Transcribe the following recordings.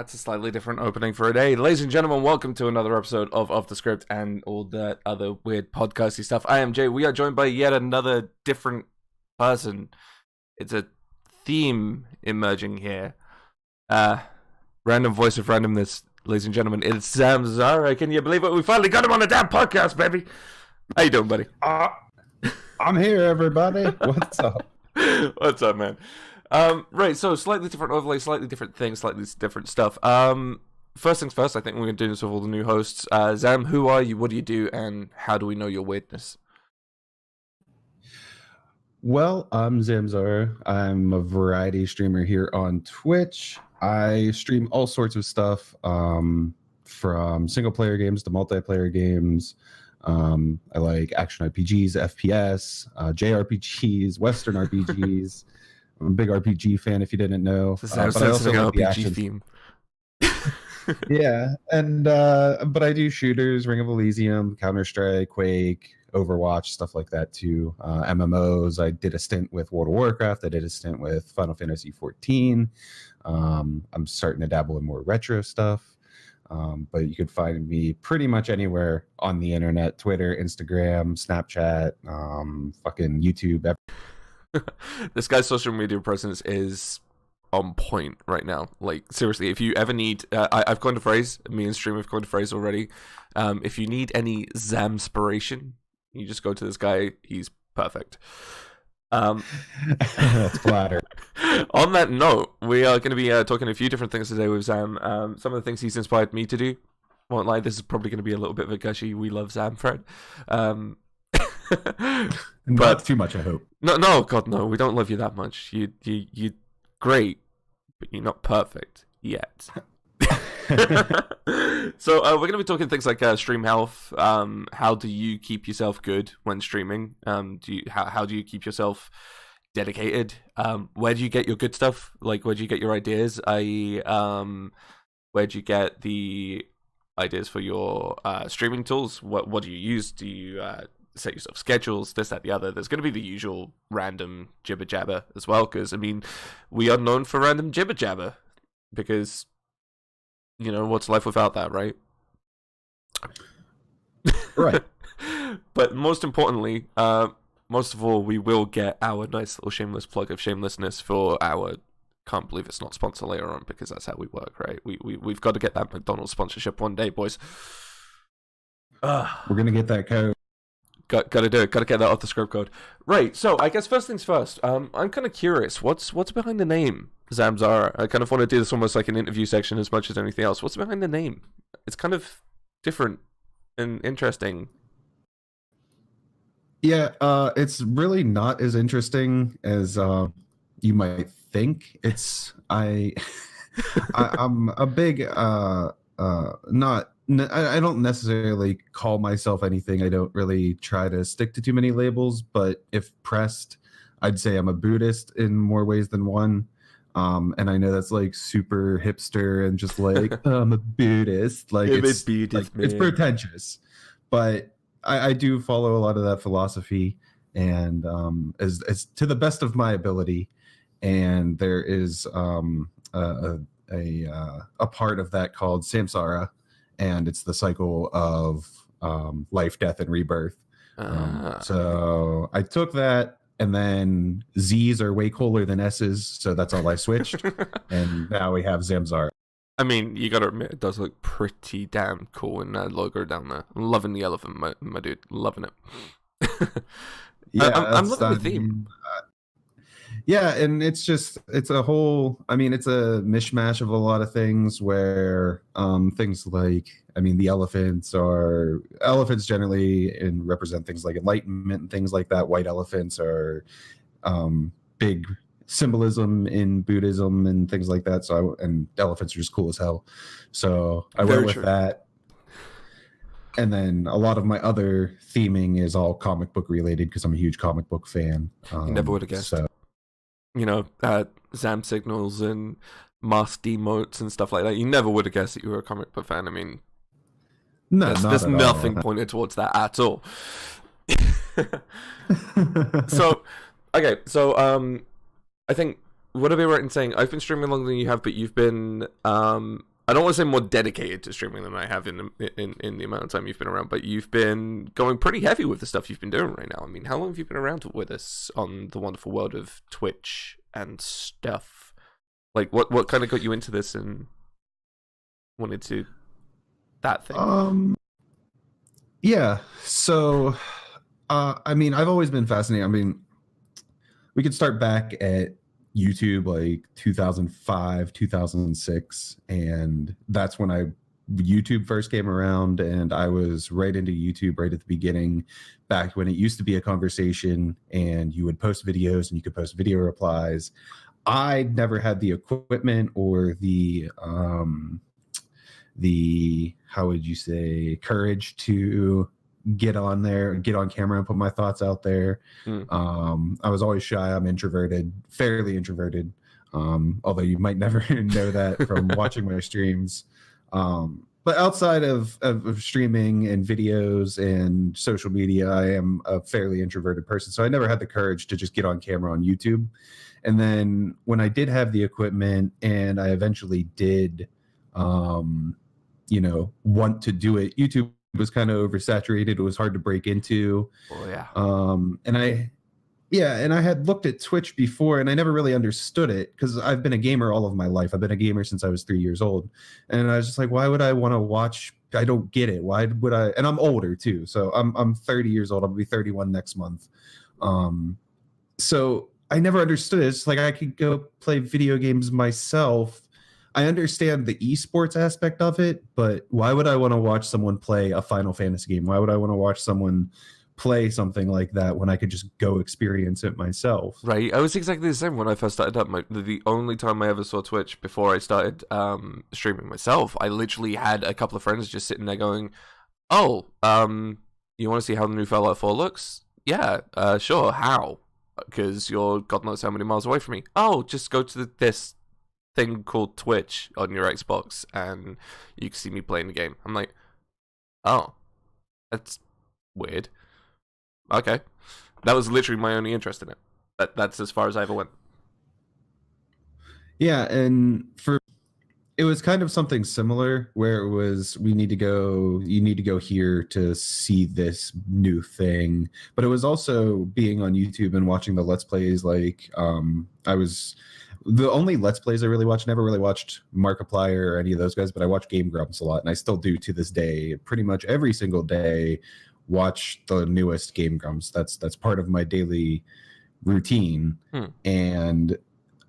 That's a slightly different opening for a day. Ladies and gentlemen, welcome to another episode of Off the Script and all that other weird podcasty stuff. I am Jay. We are joined by yet another different person. It's a theme emerging here. Random voice of randomness, ladies and gentlemen. It's ZamZara. Can you believe it? We finally got him on a damn podcast, baby. How you doing, buddy? I'm here, everybody. What's up? What's up, man? Right, so slightly different overlay, slightly different things, slightly different stuff. First things first, I think we're going to do this with all the new hosts. Zam, who are you, what do you do, and how do we know your weirdness? Well, I'm ZamZara. I'm a variety streamer here on Twitch. I stream all sorts of stuff, from single-player games to multiplayer games. I like action RPGs, FPS, JRPGs, Western RPGs. I'm a big RPG fan, if you didn't know. But I also like the action theme. Yeah, and but I do shooters, Ring of Elysium, Counter-Strike, Quake, Overwatch, stuff like that too. MMOs. I did a stint with World of Warcraft. I did a stint with Final Fantasy 14. I'm starting to dabble in more retro stuff. But you could find me pretty much anywhere on the internet: Twitter, Instagram, Snapchat, fucking YouTube. This guy's social media presence is on point right now. Like, seriously, if you ever need, I've coined a phrase. Me and Stream have coined a phrase already. If you need any Zamspiration, you just go to this guy. He's perfect. That's flatter. On that note, we are going to be talking a few different things today with Zam. Some of the things he's inspired me to do. Won't lie, this is probably going to be a little bit of a gushy "we love Zam" thread. Not too much, I hope. No, God, no. We don't love you that much. You great, but you're not perfect yet. So we're going to be talking things like stream health. How do you keep yourself good when streaming? How do you keep yourself dedicated? Where do you get your good stuff? Like, where do you get your ideas? Where do you get the ideas for your streaming tools? What do you use? Do you set yourself schedules, this, that, the other? There's going to be the usual random jibber jabber as well, because I mean, we are known for random jibber jabber because, you know, what's life without that, right? Right. But most importantly, most of all, we will get our nice little shameless plug of shamelessness for our can't believe it's not sponsored later on, because that's how we work, right? We've got to get that McDonald's sponsorship one day, boys. We're gonna get that code. Got to do it. Got to get that off the script code. Right. So I guess first things first. I'm kind of curious. What's behind the name ZamZara? I kind of want to do this almost like an interview section as much as anything else. What's behind the name? It's kind of different and interesting. Yeah, it's really not as interesting as you might think. I'm a big I don't necessarily call myself anything. I don't really try to stick to too many labels, but if pressed, I'd say I'm a Buddhist in more ways than one. And I know that's like super hipster and just like I'm a Buddhist. Like it's pretentious, but I do follow a lot of that philosophy, and as to the best of my ability. And there is a part of that called Samsara, and it's the cycle of life, death, and rebirth. So I took that, and then Z's are way cooler than S's, so that's all I switched. And now we have ZamZara. I mean, you gotta admit, it does look pretty damn cool in that logo down there. I'm loving the elephant, my dude. Loving it. Yeah, I'm loving the theme. Yeah, and it's a whole, I mean, it's a mishmash of a lot of things where things like, I mean, the elephants generally represent things like enlightenment and things like that. White elephants are big symbolism in Buddhism and things like that. And elephants are just cool as hell. So I went with that. And then a lot of my other theming is all comic book related because I'm a huge comic book fan. You never would have guessed. You know, Zam signals and mask demotes and stuff like that. You never would have guessed that you were a comic book fan. I mean, there's nothing pointed towards that at all. So, okay, so I think would I be right in saying I've been streaming longer than you have, but you've been I don't want to say more dedicated to streaming than I have in the amount of time you've been around, but you've been going pretty heavy with the stuff you've been doing right now. I mean, how long have you been around with us on the wonderful world of Twitch and stuff? Like, what kind of got you into this and wanted to that thing? Yeah. So, I mean, I've always been fascinated. I mean, we could start back at YouTube like 2005, 2006, and that's when YouTube first came around, and I was right into YouTube right at the beginning, back when it used to be a conversation and you would post videos and you could post video replies. I never had the equipment or the how would you say, courage to get on there, get on camera and put my thoughts out there. I was always shy. I'm introverted, fairly introverted. Although you might never know that from watching my streams. But outside of streaming and videos and social media, I am a fairly introverted person. So I never had the courage to just get on camera on YouTube. And then when I did have the equipment and I eventually did, want to do it, YouTube was kind of oversaturated. It was hard to break into. Oh yeah. And I had looked at Twitch before and I never really understood it because I've been a gamer all of my life. I've been a gamer since I was 3 years old. And I was just like, why would I want to watch? I don't get it. Why would I? And I'm older too. So I'm 30 years old. I'll be 31 next month. So I never understood it. It's like I could go play video games myself. I understand the esports aspect of it, but why would I want to watch someone play a Final Fantasy game? Why would I want to watch someone play something like that when I could just go experience it myself? Right. I was exactly the same when I first started up. The only time I ever saw Twitch before I started streaming myself, I literally had a couple of friends just sitting there going, "Oh, you want to see how the new Fallout 4 looks? Yeah, sure. How? Because you're God knows how many miles away from me. Oh, just go to this thing called Twitch on your Xbox and you can see me playing the game." I'm like, oh, that's weird. Okay. That was literally my only interest in it. That's as far as I ever went. Yeah, and it was kind of something similar where it was you need to go here to see this new thing. But it was also being on YouTube and watching the Let's Plays. Like the only Let's Plays I really watched, never really watched Markiplier or any of those guys, but I watch Game Grumps a lot, and I still do to this day. Pretty much every single day, watch the newest Game Grumps. That's part of my daily routine. And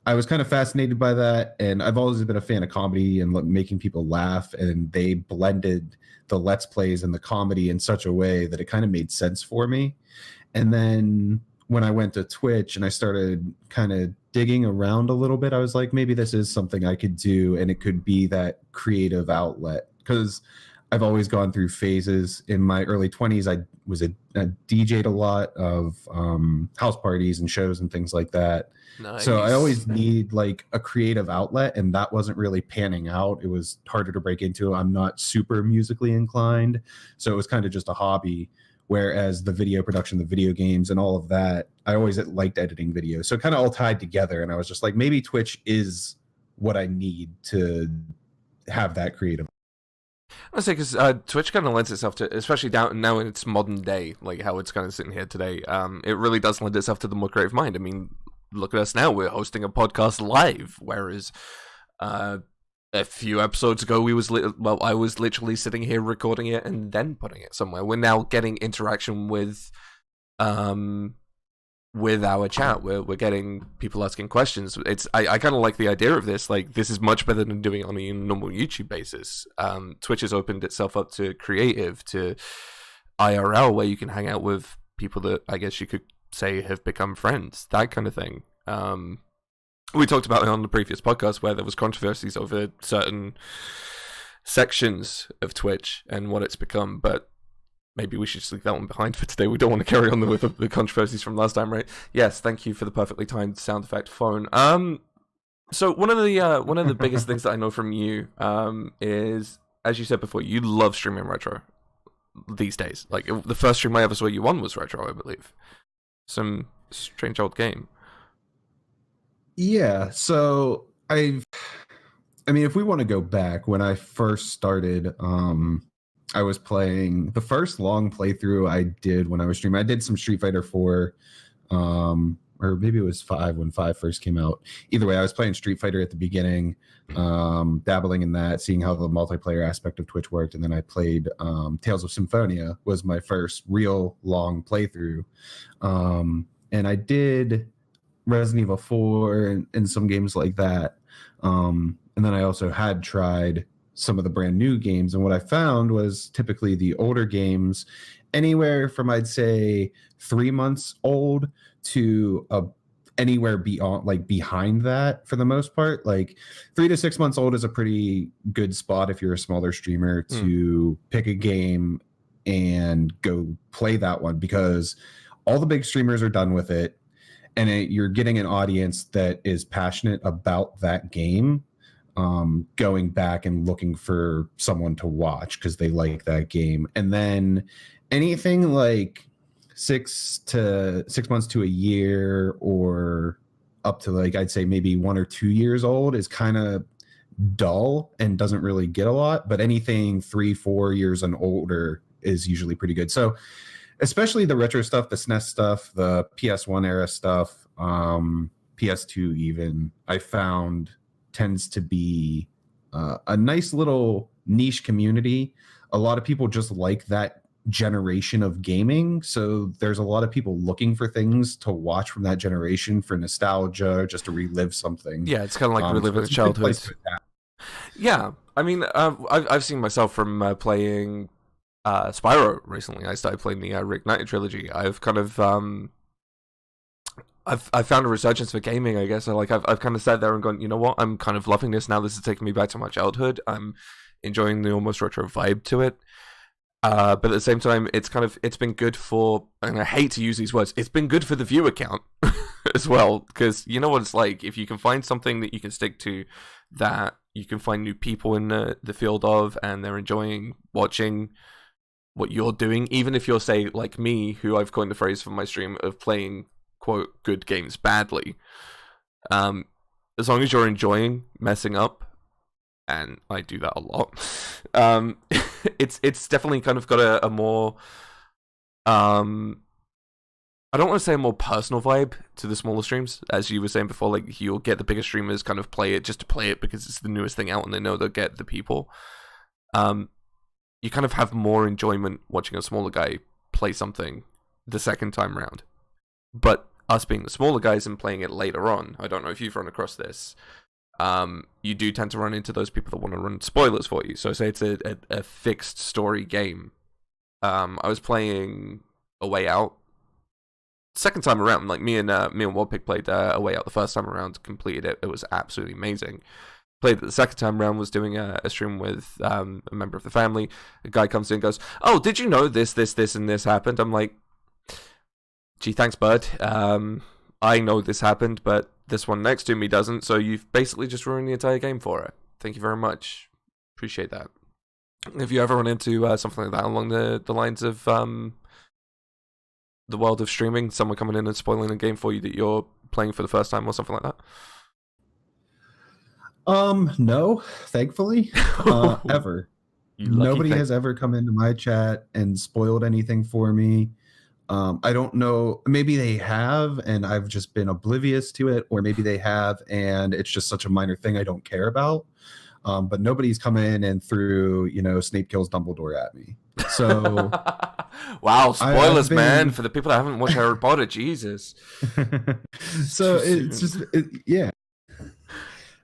I was kind of fascinated by that, and I've always been a fan of comedy and making people laugh, and they blended the Let's Plays and the comedy in such a way that it kind of made sense for me. And then when I went to Twitch and I started kind of digging around a little bit, I was like, maybe this is something I could do, and it could be that creative outlet. Because I've always gone through phases. In my early 20s, I was a DJ'd a lot of house parties and shows and things like that. Nice. So I always need like a creative outlet, and that wasn't really panning out. It was harder to break into. I'm not super musically inclined, so it was kind of just a hobby. Whereas the video production, the video games, and all of that, I always liked editing videos. So it kind of all tied together, and I was just like, maybe Twitch is what I need to have that creative. I say because Twitch kind of lends itself to, especially now in its modern day, like how it's kind of sitting here today. It really does lend itself to the more creative mind. I mean, look at us now; we're hosting a podcast live, whereas a few episodes ago, I was literally sitting here recording it and then putting it somewhere. We're now getting interaction with our chat. We're getting people asking questions. I kind of like the idea of this. Like, this is much better than doing it on a normal YouTube basis. Twitch has opened itself up to creative, to IRL, where you can hang out with people that I guess you could say have become friends, that kind of thing. We talked about it on the previous podcast where there was controversies over certain sections of Twitch and what it's become, but maybe we should just leave that one behind for today. We don't want to carry on with the controversies from last time, right? Yes, thank you for the perfectly timed sound effect phone. So one of the biggest things that I know from you is, as you said before, you love streaming retro these days. Like, the first stream I ever saw you on was retro, I believe. Some strange old game. Yeah, so I mean, if we want to go back, when I first started, I was playing the first long playthrough I did when I was streaming. I did some Street Fighter 4, or maybe it was 5 when 5 first came out. Either way, I was playing Street Fighter at the beginning, dabbling in that, seeing how the multiplayer aspect of Twitch worked. And then I played Tales of Symphonia was my first real long playthrough. And I did Resident Evil 4 and some games like that. And then I also had tried some of the brand new games. And what I found was typically the older games, anywhere from, I'd say, 3 months old to anywhere beyond, like behind that for the most part. Like 3 to 6 months old is a pretty good spot if you're a smaller streamer to pick a game and go play that one, because all the big streamers are done with it. And you're getting an audience that is passionate about that game, going back and looking for someone to watch because they like that game. And then anything like 6 months to a year, or up to, like, I'd say maybe 1 or 2 years old, is kind of dull and doesn't really get a lot. But anything 3-4 years and older is usually pretty good. So especially the retro stuff, the SNES stuff, the PS1 era stuff, PS2 even, I found tends to be a nice little niche community. A lot of people just like that generation of gaming. So there's a lot of people looking for things to watch from that generation for nostalgia, just to relive something. Yeah, it's kind of like reliving so childhood. Yeah, I mean, I've seen myself from playing Spyro recently. I started playing the Reignited trilogy. I've kind of I've found a resurgence for gaming, I guess. I've kind of sat there and gone, you know what? I'm kind of loving this now. This is taking me back to my childhood. I'm enjoying the almost retro vibe to it. But at the same time, it's been good for, and I hate to use these words, it's been good for the viewer count as well, because you know what it's like. If you can find something that you can stick to, that you can find new people in the field of, and they're enjoying watching what you're doing, even if you're, say, like me, who I've coined the phrase for my stream of playing, quote, good games badly. As long as you're enjoying messing up, and I do that a lot, it's definitely kind of got a more, I don't want to say a more personal vibe to the smaller streams. As you were saying before, like, you'll get the bigger streamers kind of play it just to play it because it's the newest thing out and they know they'll get the people. You kind of have more enjoyment watching a smaller guy play something the second time round. But us being the smaller guys and playing it later on, I don't know if you've run across this, you do tend to run into those people that want to run spoilers for you. So say it's a fixed story game. I was playing A Way Out second time around. Like me and Wildpig played A Way Out the first time around, completed it. It was absolutely amazing. Played it the second time around, was doing a stream with a member of the family. A guy comes in and goes, "Oh, did you know this, and this happened?" I'm like, "Gee, thanks, bud. I know this happened, but this one next to me doesn't, so you've basically just ruined the entire game for it. Thank you very much. Appreciate that." Have you ever run into something like that along the lines of the world of streaming? Someone coming in and spoiling a game for you that you're playing for the first time or something like that? No, thankfully, ever. Nobody has ever come into my chat and spoiled anything for me. I don't know. Maybe they have, and I've just been oblivious to it, or maybe they have, and it's just such a minor thing I don't care about. But nobody's come in and threw, Snape kills Dumbledore at me. So, wow, spoilers, man, for the people that haven't watched Harry Potter. Jesus. So it's just, yeah.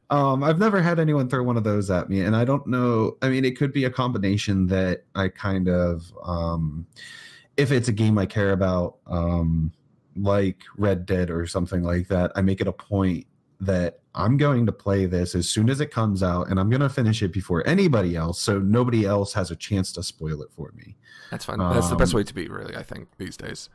I've never had anyone throw one of those at me, and I don't know. I mean, it could be a combination that I kind of, if it's a game I care about, like Red Dead or something like that, I make it a point that I'm going to play this as soon as it comes out, and I'm going to finish it before anybody else, so nobody else has a chance to spoil it for me. That's fine. That's the best way to be, really, I think, these days.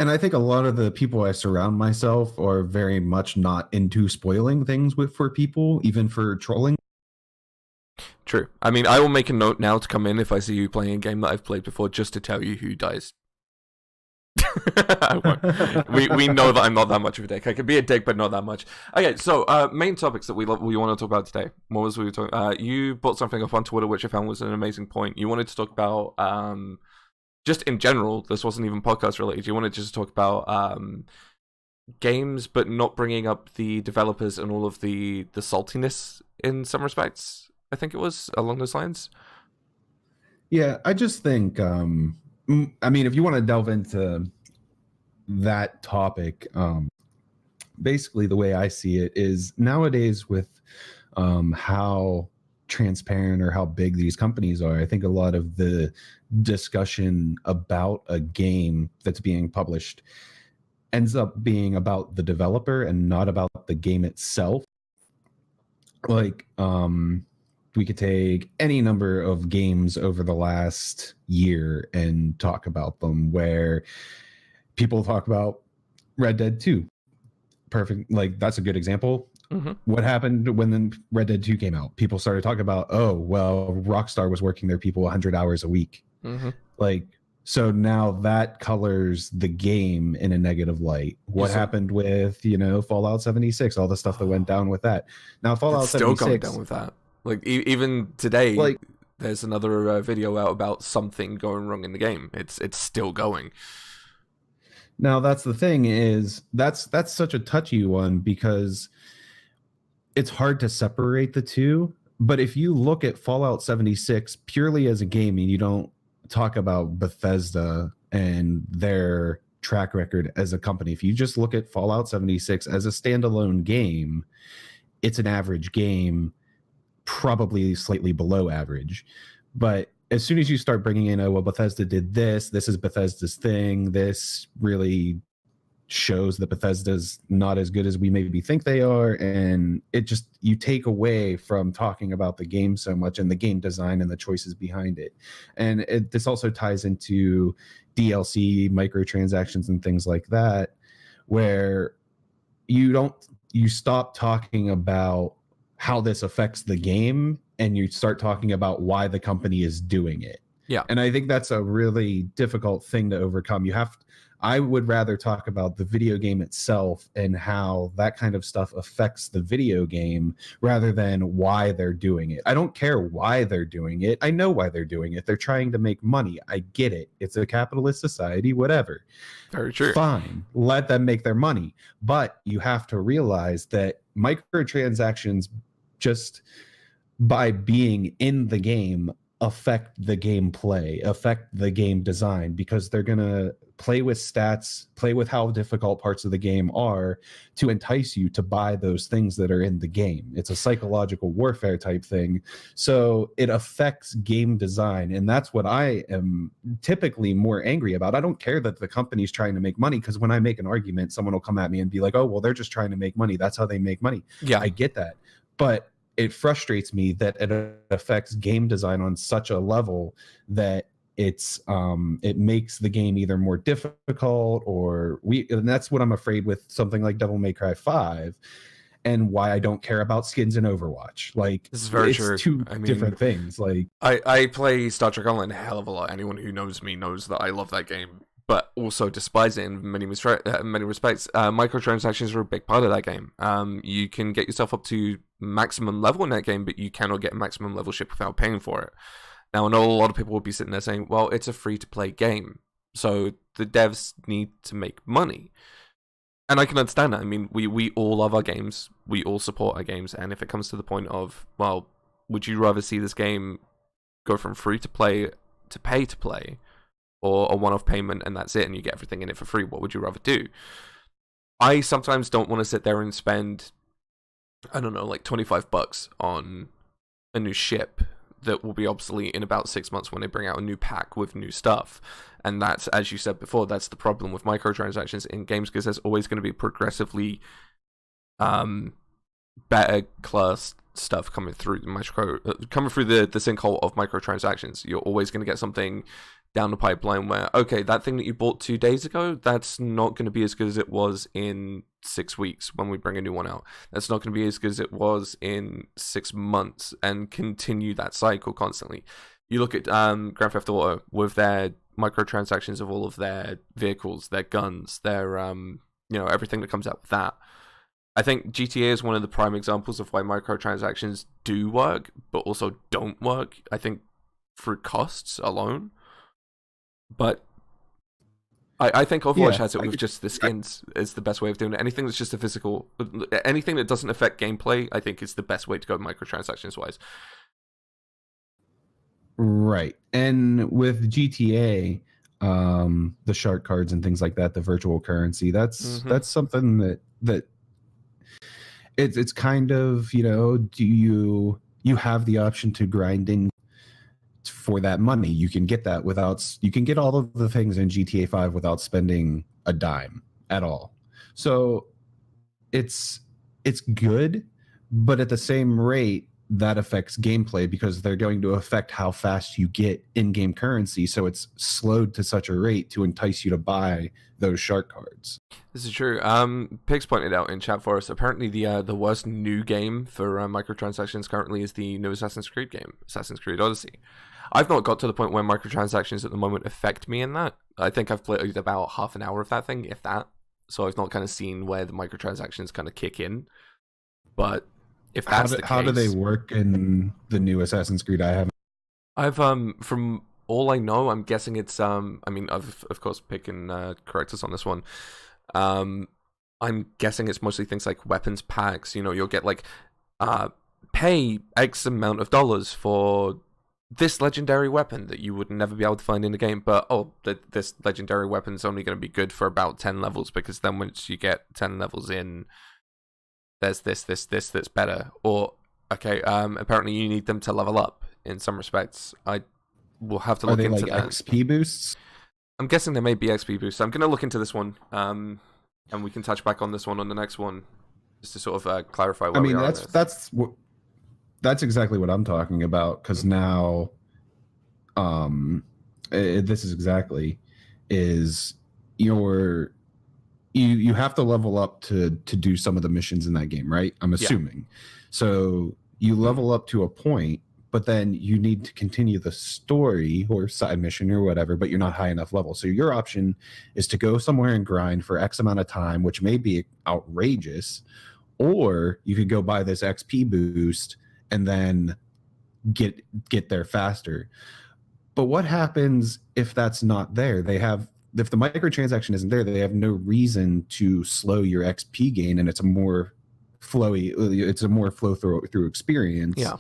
And I think a lot of the people I surround myself are very much not into spoiling things for people, even for trolling. True. I mean, I will make a note now to come in if I see you playing a game that I've played before, just to tell you who dies. I won't. We know that I'm not that much of a dick. I can be a dick, but not that much. Okay, so main topics that we want to talk about today. What was we were talking? You brought something up on Twitter, which I found was an amazing point. You wanted to talk about just in general. This wasn't even podcast related. You wanted to just talk about games, but not bringing up the developers and all of the saltiness in some respects. I think it was along those lines. Yeah, I just think, I mean, if you want to delve into that topic, basically the way I see it is nowadays with how transparent or how big these companies are, I think a lot of the discussion about a game that's being published ends up being about the developer and not about the game itself. Like, we could take any number of games over the last year and talk about them, where people talk about Red Dead 2. Perfect. Like, that's a good example. Mm-hmm. What happened when the Red Dead 2 came out? People started talking about, oh, well, Rockstar was working their people 100 hours a week. Mm-hmm. Like, so now that colors the game in a negative light. What happened with, Fallout 76, all the stuff that went down with that. Now, Fallout 76... still going down with that. Like, even today, like, there's another video out about something going wrong in the game. It's still going. Now, that's the thing is, that's such a touchy one because it's hard to separate the two. But if you look at Fallout 76 purely as a game and you don't talk about Bethesda and their track record as a company, if you just look at Fallout 76 as a standalone game, it's an average game, probably slightly below average. But as soon as you start bringing in, oh, well, Bethesda did this is Bethesda's thing, this really shows that Bethesda's not as good as we maybe think they are, and it just, you take away from talking about the game so much and the game design and the choices behind it. And this also ties into DLC, microtransactions, and things like that, where you stop talking about how this affects the game and you start talking about why the company is doing it. Yeah. And I think that's a really difficult thing to overcome. I would rather talk about the video game itself and how that kind of stuff affects the video game rather than why they're doing it. I don't care why they're doing it. I know why they're doing it. They're trying to make money. I get it. It's a capitalist society, whatever. Very true. Fine. Let them make their money. But you have to realize that microtransactions, just by being in the game, affect the gameplay, affect the game design, because they're going to play with stats, play with how difficult parts of the game are to entice you to buy those things that are in the game. It's a psychological warfare type thing. So it affects game design. And that's what I am typically more angry about. I don't care that the company's trying to make money, because when I make an argument, someone will come at me and be like, oh, well, they're just trying to make money. That's how they make money. Yeah, I get that. But it frustrates me that it affects game design on such a level that it makes the game either more difficult and that's what I'm afraid with something like Devil May Cry 5, and why I don't care about skins in Overwatch. Like, this is very it's true. Two different things. Like, I play Star Trek Online a hell of a lot. Anyone who knows me knows that I love that game, but also despise it in many respects. Microtransactions are a big part of that game. You can get yourself up to maximum level in that game, but you cannot get maximum level ship without paying for it. Now, I know a lot of people will be sitting there saying, well, it's a free-to-play game, so the devs need to make money. And I can understand that. I mean, we all love our games. We all support our games. And if it comes to the point of, well, would you rather see this game go from free-to-play to pay-to-play, or a one-off payment and that's it, and you get everything in it for free? What would you rather do? I sometimes don't want to sit there and spend, I don't know, like $25 on a new ship that will be obsolete in about 6 months when they bring out a new pack with new stuff. And that's, as you said before, that's the problem with microtransactions in games, because there's always going to be progressively better class stuff coming through the sinkhole of microtransactions. You're always going to get something down the pipeline where, okay, that thing that you bought 2 days ago, that's not going to be as good as it was in 6 weeks when we bring a new one out. That's not going to be as good as it was in 6 months, and continue that cycle constantly. You look at Grand Theft Auto with their microtransactions of all of their vehicles, their guns, their everything that comes out with that. I think GTA is one of the prime examples of why microtransactions do work, but also don't work. I think through costs alone. But I think Overwatch has it with just the skins is the best way of doing it. Anything that's just a physical, anything that doesn't affect gameplay, I think is the best way to go microtransactions wise. Right. And with GTA, the shark cards and things like that, the virtual currency, that's something that it's kind of, do you have the option to grinding for that money. You can get that you can get all of the things in GTA 5 without spending a dime at all. So it's good, but at the same rate, that affects gameplay because they're going to affect how fast you get in-game currency. So it's slowed to such a rate to entice you to buy those shark cards. This is true. Pigs pointed out in chat for us, apparently the worst new game for microtransactions currently is the new Assassin's Creed game, Assassin's Creed Odyssey. I've not got to the point where microtransactions at the moment affect me in that. I think I've played about half an hour of that thing, if that. So I've not kind of seen where the microtransactions kind of kick in. But if that's the case, how do they work in the new Assassin's Creed? I've from all I know, I'm guessing it's I mean, of course, Pig can correct us on this one. I'm guessing it's mostly things like weapons packs. You'll get like pay X amount of dollars for this legendary weapon that you would never be able to find in the game, but this legendary weapon's only going to be good for about 10 levels, because then once you get 10 levels in, there's this that's better. Or apparently you need them to level up in some respects. I will have to look into like that. XP boosts? I'm guessing there may be XP boosts. I'm going to look into this one, and we can touch back on this one on the next one, just to sort of clarify where we are. That's exactly what I'm talking about, because now this is exactly you have to level up to do some of the missions in that game, right? I'm assuming. Yeah. So you level up to a point, but then you need to continue the story or side mission or whatever, but you're not high enough level. So your option is to go somewhere and grind for X amount of time, which may be outrageous, or you could go buy this XP boost and then get there faster. But what happens if that's not there? If the microtransaction isn't there, they have no reason to slow your XP gain, and it's a more flow through experience. Yeah.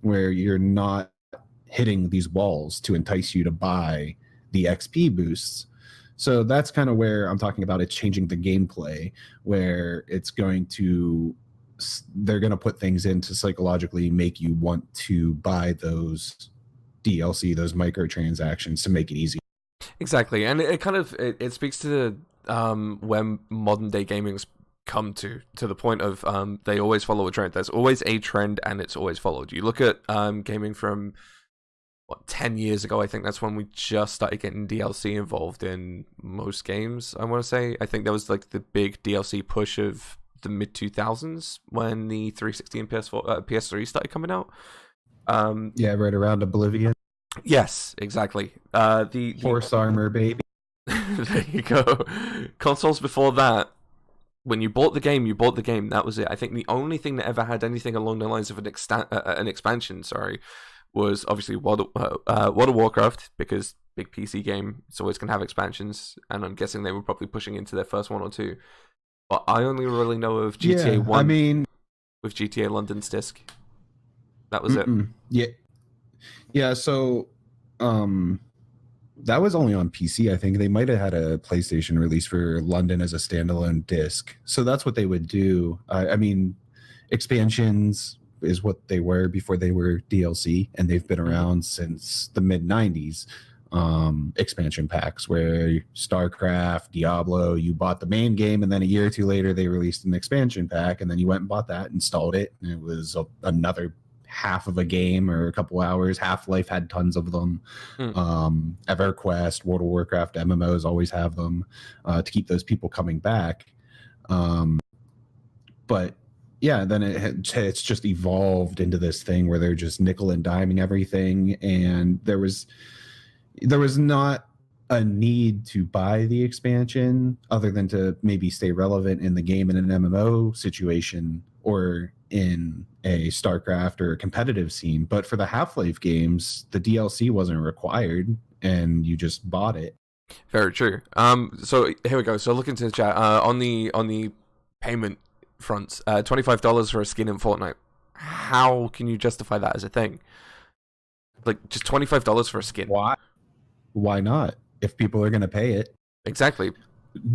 Where you're not hitting these walls to entice you to buy the XP boosts. So that's kind of where I'm talking about it's changing the gameplay, where they're going to put things in to psychologically make you want to buy those DLC, those microtransactions, to make it easy. Exactly. And it kind of it speaks to when modern day gaming's come to the point of they always follow a trend. There's always a trend, and it's always followed. You look at gaming from 10 years ago. I think that's when we just started getting DLC involved in most games, I want to say. I think there was like the big DLC push of the mid 2000s when the 360 and PS3 started coming out. Right around Oblivion. Yes, exactly. The Horse armor, baby. There you go. Consoles before that, when you bought the game, that was it. I think the only thing that ever had anything along the lines of an expansion, was obviously World of Warcraft, because big PC game, it's always going to have expansions, and I'm guessing they were probably pushing into their first one or two. But I only really know of GTA 1 with GTA London's disc. That was it. Yeah, so that was only on PC. I think they might have had a PlayStation release for London as a standalone disc. So that's what they would do. I mean, expansions is what they were before they were DLC, and they've been around since the mid-90s. Expansion packs where StarCraft, Diablo, you bought the main game, and then a year or two later they released an expansion pack, and then you went and bought that, installed it, and it was another half of a game or a couple hours. Half-Life had tons of them. EverQuest, World of Warcraft, MMOs always have them to keep those people coming back. But yeah, then it's just evolved into this thing where they're just nickel and diming everything, and there was not a need to buy the expansion other than to maybe stay relevant in the game in an MMO situation or in a StarCraft or a competitive scene. But for the Half-Life games, the DLC wasn't required and you just bought it. Very true. So here we go. So look into the chat. On the payment fronts, $25 for a skin in Fortnite. How can you justify that as a thing? Like, just $25 for a skin. Why not? If people are going to pay it. Exactly.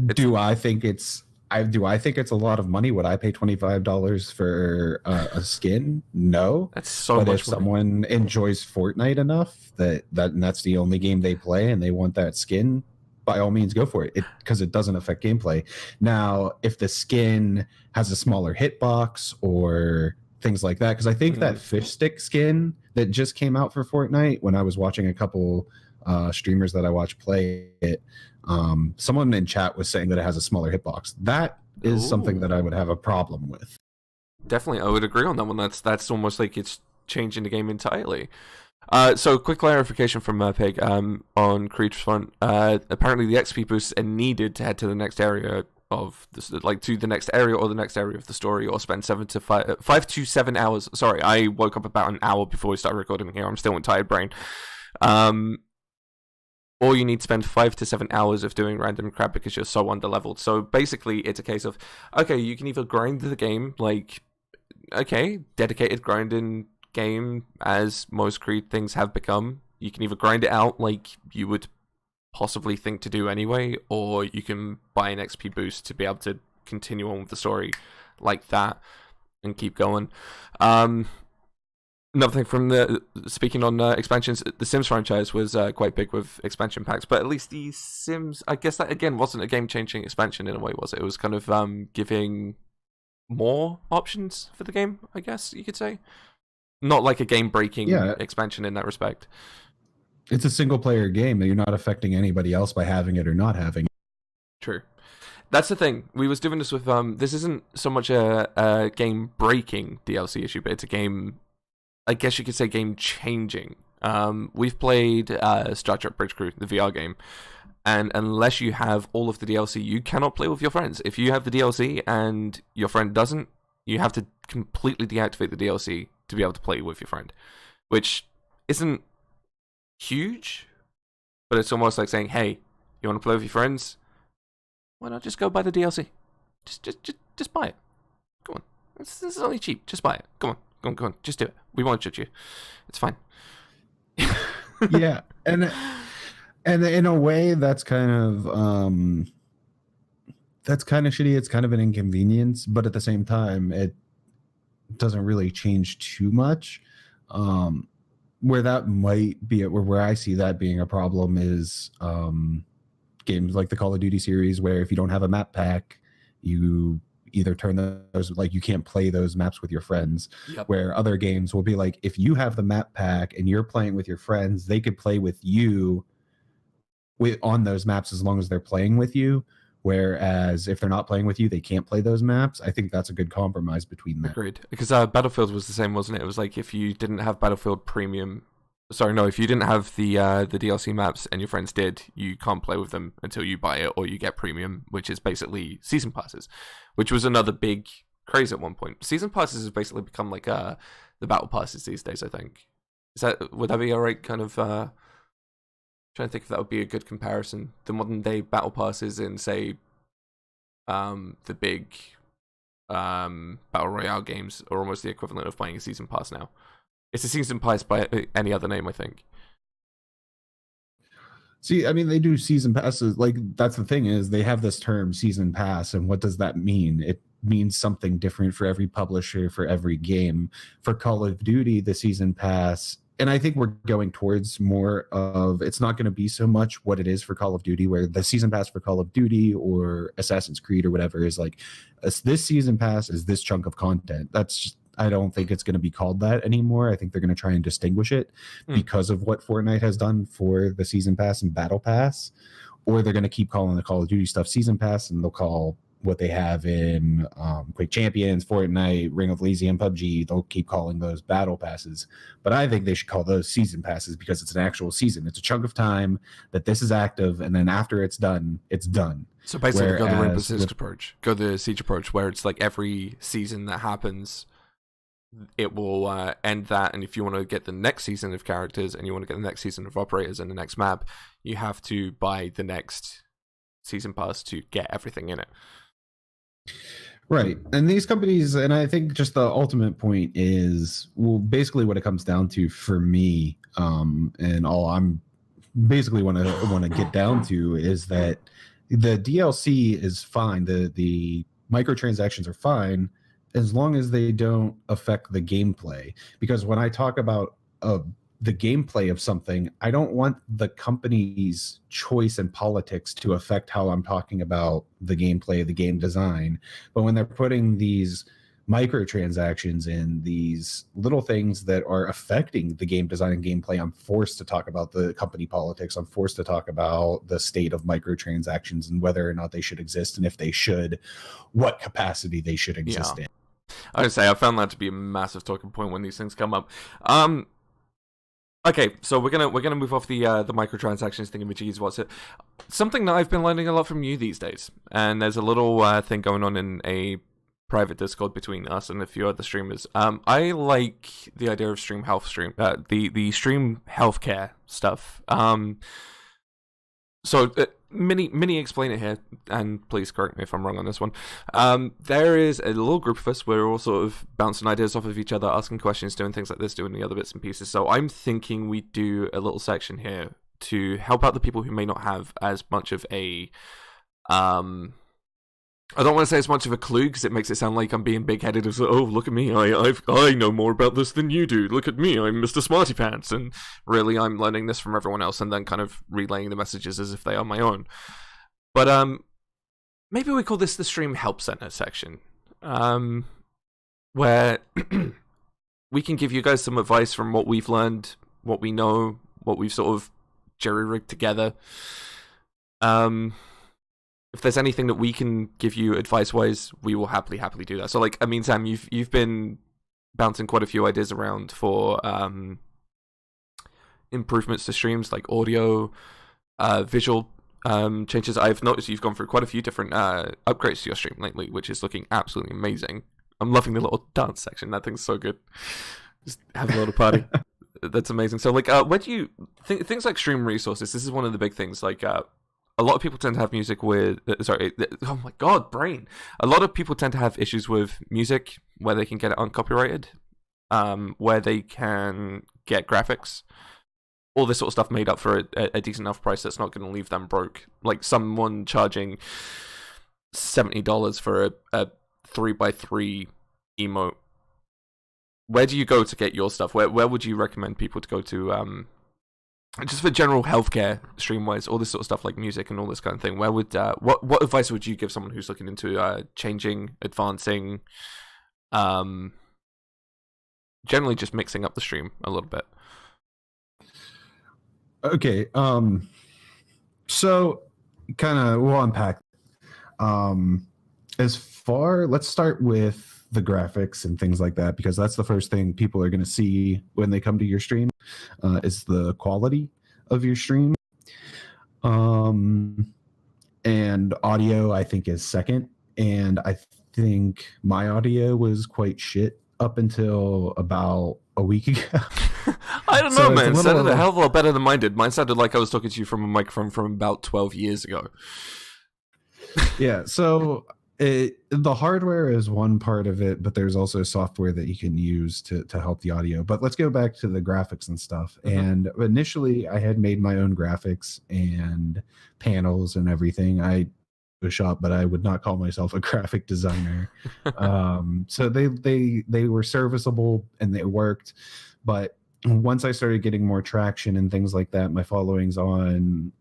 Do I think it's a lot of money? Would I pay $25 for a skin? No. That's so but much if money. Someone enjoys Fortnite enough that's the only game they play and they want that skin, by all means go for it, because it doesn't affect gameplay. Now, if the skin has a smaller hitbox or things like that, because I think that fish stick skin that just came out for Fortnite, when I was watching a couple streamers that I watch play it, someone in chat was saying that it has a smaller hitbox. That is something that I would have a problem with. Definitely, I would agree on that one. That's almost like it's changing the game entirely. So quick clarification from Pig on Creature's front. Apparently, the XP boosts are needed to head to the next area of to the next area or the next area of the story, or spend 5 to 7 hours. Sorry, I woke up about an hour before we started recording here. I'm still in tired brain. Or you need to spend 5 to 7 hours of doing random crap because you're so underleveled. So basically, it's a case of, okay, you can either grind the game, dedicated grinding game, as most Creed things have become. You can either grind it out like you would possibly think to do anyway, or you can buy an XP boost to be able to continue on with the story like that and keep going. Another thing from speaking on expansions, the Sims franchise was quite big with expansion packs, but at least the Sims, I guess that again wasn't a game-changing expansion in a way, was it? It was kind of giving more options for the game, I guess you could say. Not like a game-breaking expansion in that respect. It's a single-player game, and you're not affecting anybody else by having it or not having it. True. That's the thing. We was doing this with this isn't so much a game-breaking DLC issue, but it's a game, I guess you could say, game-changing. We've played Star Trek Bridge Crew, the VR game, and unless you have all of the DLC, you cannot play with your friends. If you have the DLC and your friend doesn't, you have to completely deactivate the DLC to be able to play with your friend, which isn't huge, but it's almost like saying, hey, you want to play with your friends? Why not just go buy the DLC? Just buy it. Come on. This is only cheap. Just buy it. Come on. Just do it. We won't judge you. It's fine. Yeah. And in a way, that's kind of shitty. It's kind of an inconvenience, but at the same time, it doesn't really change too much. Where that might be, where I see that being a problem is games like the Call of Duty series, where if you don't have a map pack, you either turn those, like, you can't play those maps with your friends. Yep. Where other games will be like, if you have the map pack and you're playing with your friends, they could play with you on those maps as long as they're playing with you. Whereas if they're not playing with you, they can't play those maps. I think that's a good compromise between that. Agreed. Because Battlefield was the same, wasn't it? It was like, if you didn't have Battlefield Premium, if you didn't have the DLC maps and your friends did, you can't play with them until you buy it or you get Premium, which is basically season passes, which was another big craze at one point. Season passes has basically become like the battle passes these days, I think. Would that be alright? Kind of trying to think if that would be a good comparison. The modern day battle passes in, say, the big battle royale games are almost the equivalent of buying a season pass now. It's a season pass by any other name, I think. See, I mean, they do season passes. Like, that's the thing, is they have this term season pass, and what does that mean? It means something different for every publisher, for every game. For Call of Duty, the season pass, and I think we're going towards more of, it's not going to be so much what it is for Call of Duty, where the season pass for Call of Duty or Assassin's Creed or whatever is like, this season pass is this chunk of content. That's just, I don't think it's going to be called that anymore. I think they're going to try and distinguish it because of what Fortnite has done for the season pass and battle pass, or they're going to keep calling the Call of Duty stuff season pass, and they'll call what they have in Quake Champions, Fortnite, Ring of Elysium, PUBG. They'll keep calling those battle passes, but I think they should call those season passes because it's an actual season. It's a chunk of time that this is active, and then after it's done, it's done. So basically, go the Rainbow Six approach, go the Siege approach, where it's like every season that happens, it will end that. And if you want to get the next season of characters and you want to get the next season of operators and the next map, you have to buy the next season pass to get everything in it. Right. And these companies, and I think just the ultimate point is, well, basically what it comes down to for me, and all I'm basically want to get down to is that the DLC is fine. The microtransactions are fine as long as they don't affect the gameplay. Because when I talk about the gameplay of something, I don't want the company's choice and politics to affect how I'm talking about the gameplay, the game design. But when they're putting these microtransactions in, these little things that are affecting the game design and gameplay, I'm forced to talk about the company politics. I'm forced to talk about the state of microtransactions and whether or not they should exist, and if they should, what capacity they should exist in. I would say I found that to be a massive talking point when these things come up. Okay, so we're gonna move off the microtransactions thingamajiggies. What's it? Something that I've been learning a lot from you these days, and there's a little thing going on in a private Discord between us and a few other streamers. I like the idea of the stream healthcare stuff. So Mini explain it here, and please correct me if I'm wrong on this one. There is a little group of us. We're all sort of bouncing ideas off of each other, asking questions, doing things like this, doing the other bits and pieces. So I'm thinking we do a little section here to help out the people who may not have as much of a I don't want to say as much of a clue because it makes it sound like I'm being big-headed. As oh, look at me, I know more about this than you do. Look at me, I'm Mr. Smarty Pants, and really I'm learning this from everyone else and then kind of relaying the messages as if they are my own. But maybe we call this the Stream Help Center section, where we can give you guys some advice from what we've learned, what we know, what we've sort of jerry-rigged together. If there's anything that we can give you advice-wise, we will happily do that. So, like, I mean, Sam, you've been bouncing quite a few ideas around for improvements to streams, like audio, visual changes. I've noticed you've gone through quite a few different upgrades to your stream lately, which is looking absolutely amazing. I'm loving the little dance section. That thing's so good. Just have a little party. That's amazing. So, like, where do you things like stream resources? This is one of the big things. Like, a lot of people tend to have music with... oh my god, brain. A lot of people tend to have issues with music where they can get it uncopyrighted, where they can get graphics, all this sort of stuff made up for a decent enough price that's not going to leave them broke. Like someone charging $70 for a 3x3 emote. Where do you go to get your stuff? Where would you recommend people to go to... just for general healthcare, stream-wise, all this sort of stuff like music and all this kind of thing. Where would what advice would you give someone who's looking into changing, advancing, generally just mixing up the stream a little bit? Okay, so kind of we'll unpack. Let's start with the graphics and things like that, because that's the first thing people are going to see when they come to your stream, is the quality of your stream. And audio, I think, is second. And I think my audio was quite shit up until about a week ago. I don't know, man. It sounded a hell of a lot better than mine did. Mine sounded like I was talking to you from a microphone from about 12 years ago. Yeah, so the hardware is one part of it, but there's also software that you can use to help the audio. But let's go back to the graphics and stuff. Mm-hmm. And initially, I had made my own graphics and panels and everything. I Photoshop, but I would not call myself a graphic designer. So they were serviceable and they worked. But once I started getting more traction and things like that, my followings on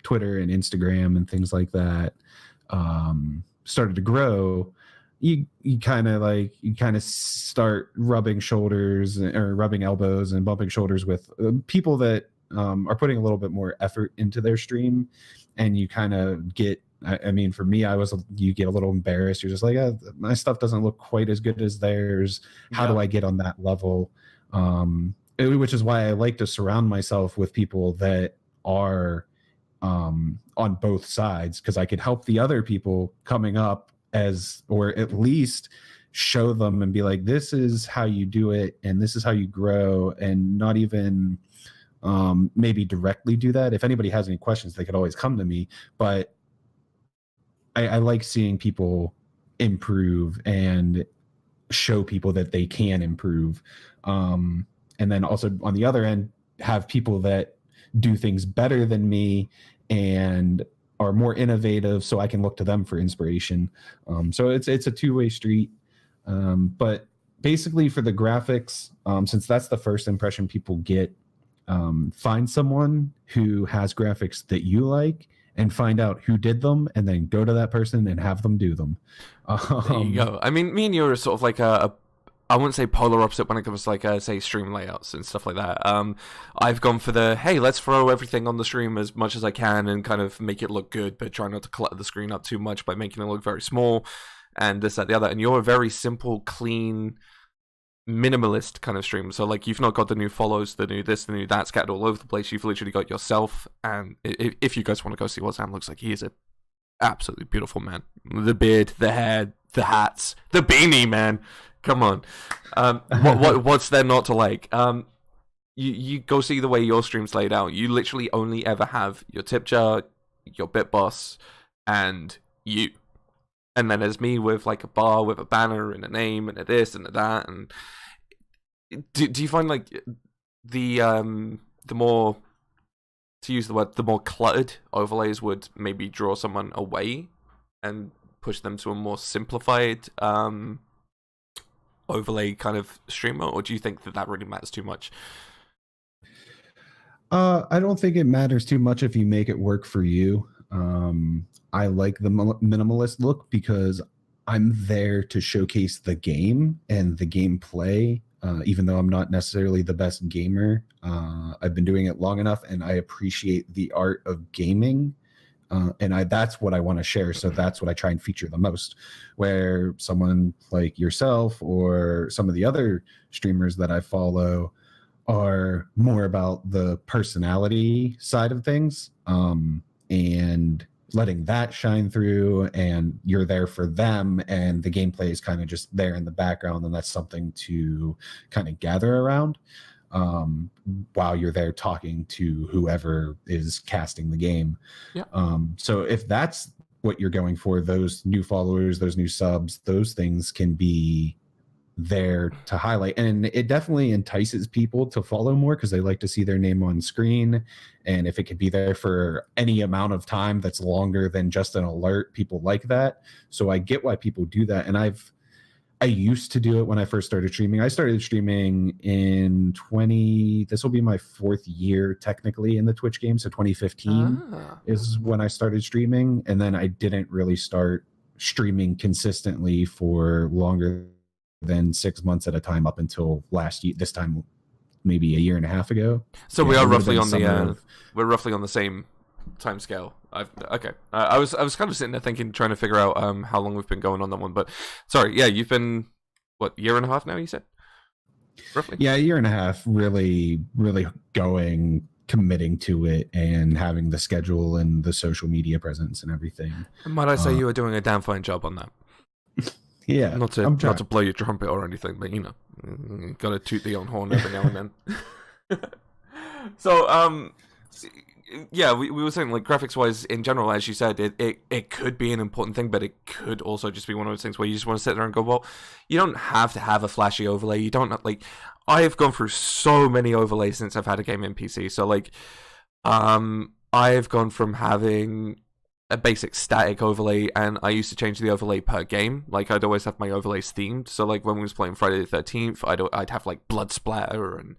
Twitter and Instagram and things like that started to grow. You kind of start rubbing shoulders or rubbing elbows and bumping shoulders with people that are putting a little bit more effort into their stream, and you kind of get I mean, for me, you get a little embarrassed. You're just like, my stuff doesn't look quite as good as theirs. How Yeah. do I get on that level? Which is why I like to surround myself with people that are on both sides, because I could help the other people coming up, or at least show them and be like, this is how you do it and this is how you grow, and not even maybe directly do that. If anybody has any questions, they could always come to me, but I like seeing people improve and show people that they can improve. And then also on the other end, have people that do things better than me and are more innovative, so I can look to them for inspiration. So it's a two-way street. But basically for the graphics, since that's the first impression people get, find someone who has graphics that you like and find out who did them, and then go to that person and have them do them. There you go. I mean, me and you are sort of like I wouldn't say polar opposite when it comes to like say stream layouts and stuff like that. I've gone for the, hey, let's throw everything on the stream as much as I can and kind of make it look good, but try not to clutter the screen up too much by making it look very small and this, that, the other. And you're a very simple, clean, minimalist kind of stream. So like, you've not got the new follows, the new this, the new that scattered all over the place. You've literally got yourself. And if you guys want to go see what Zam looks like, he is a absolutely beautiful man. The beard, the hair, the hats, the beanie, man. Come on. What's there not to like? You go see the way your stream's laid out. You literally only ever have your tip jar, your bit boss, and you. And then there's me with like a bar with a banner and a name and a this and a that. And do you find like the more, to use the word, the more cluttered overlays would maybe draw someone away and push them to a more simplified overlay kind of streamer, or do you think that really matters too much? I don't think it matters too much if you make it work for you. I like the minimalist look because I'm there to showcase the game and the gameplay. Even though I'm not necessarily the best gamer, I've been doing it long enough, and I appreciate the art of gaming. And that's what I want to share. So that's what I try and feature the most, where someone like yourself or some of the other streamers that I follow are more about the personality side of things, and letting that shine through, and you're there for them, and the gameplay is kind of just there in the background, and that's something to kind of gather around while you're there talking to whoever is casting the game. Yeah. So if that's what you're going for, those new followers, those new subs, those things can be there to highlight, and it definitely entices people to follow more because they like to see their name on screen. And if it could be there for any amount of time that's longer than just an alert, people like that. So I get why people do that. And I used to do it when I first started streaming. I started streaming in this will be my 4th year technically in the Twitch game. So 2015 is when I started streaming. And then I didn't really start streaming consistently for longer than 6 months at a time up until last year, this time maybe a year and a half ago. So we are roughly on we're roughly on the same time scale. I was kind of sitting there trying to figure out how long we've been going on that one, but sorry, yeah, you've been what, year and a half now, you said? Roughly. Yeah, a year and a half, really committing to it and having the schedule and the social media presence and everything. Might I say you were doing a damn fine job on that. Yeah, not to blow your trumpet or anything, but you gotta toot the own horn every now and then. So yeah, we were saying, like, graphics wise in general, as you said, it could be an important thing, but it could also just be one of those things where you just want to sit there and go, well, you don't have to have a flashy overlay. You don't, like, I've gone through so many overlays since I've had a game in PC. So like I've gone from having a basic static overlay, and I used to change the overlay per game. Like, I'd always have my overlays themed. So like when we was playing Friday the 13th, I'd have like blood splatter and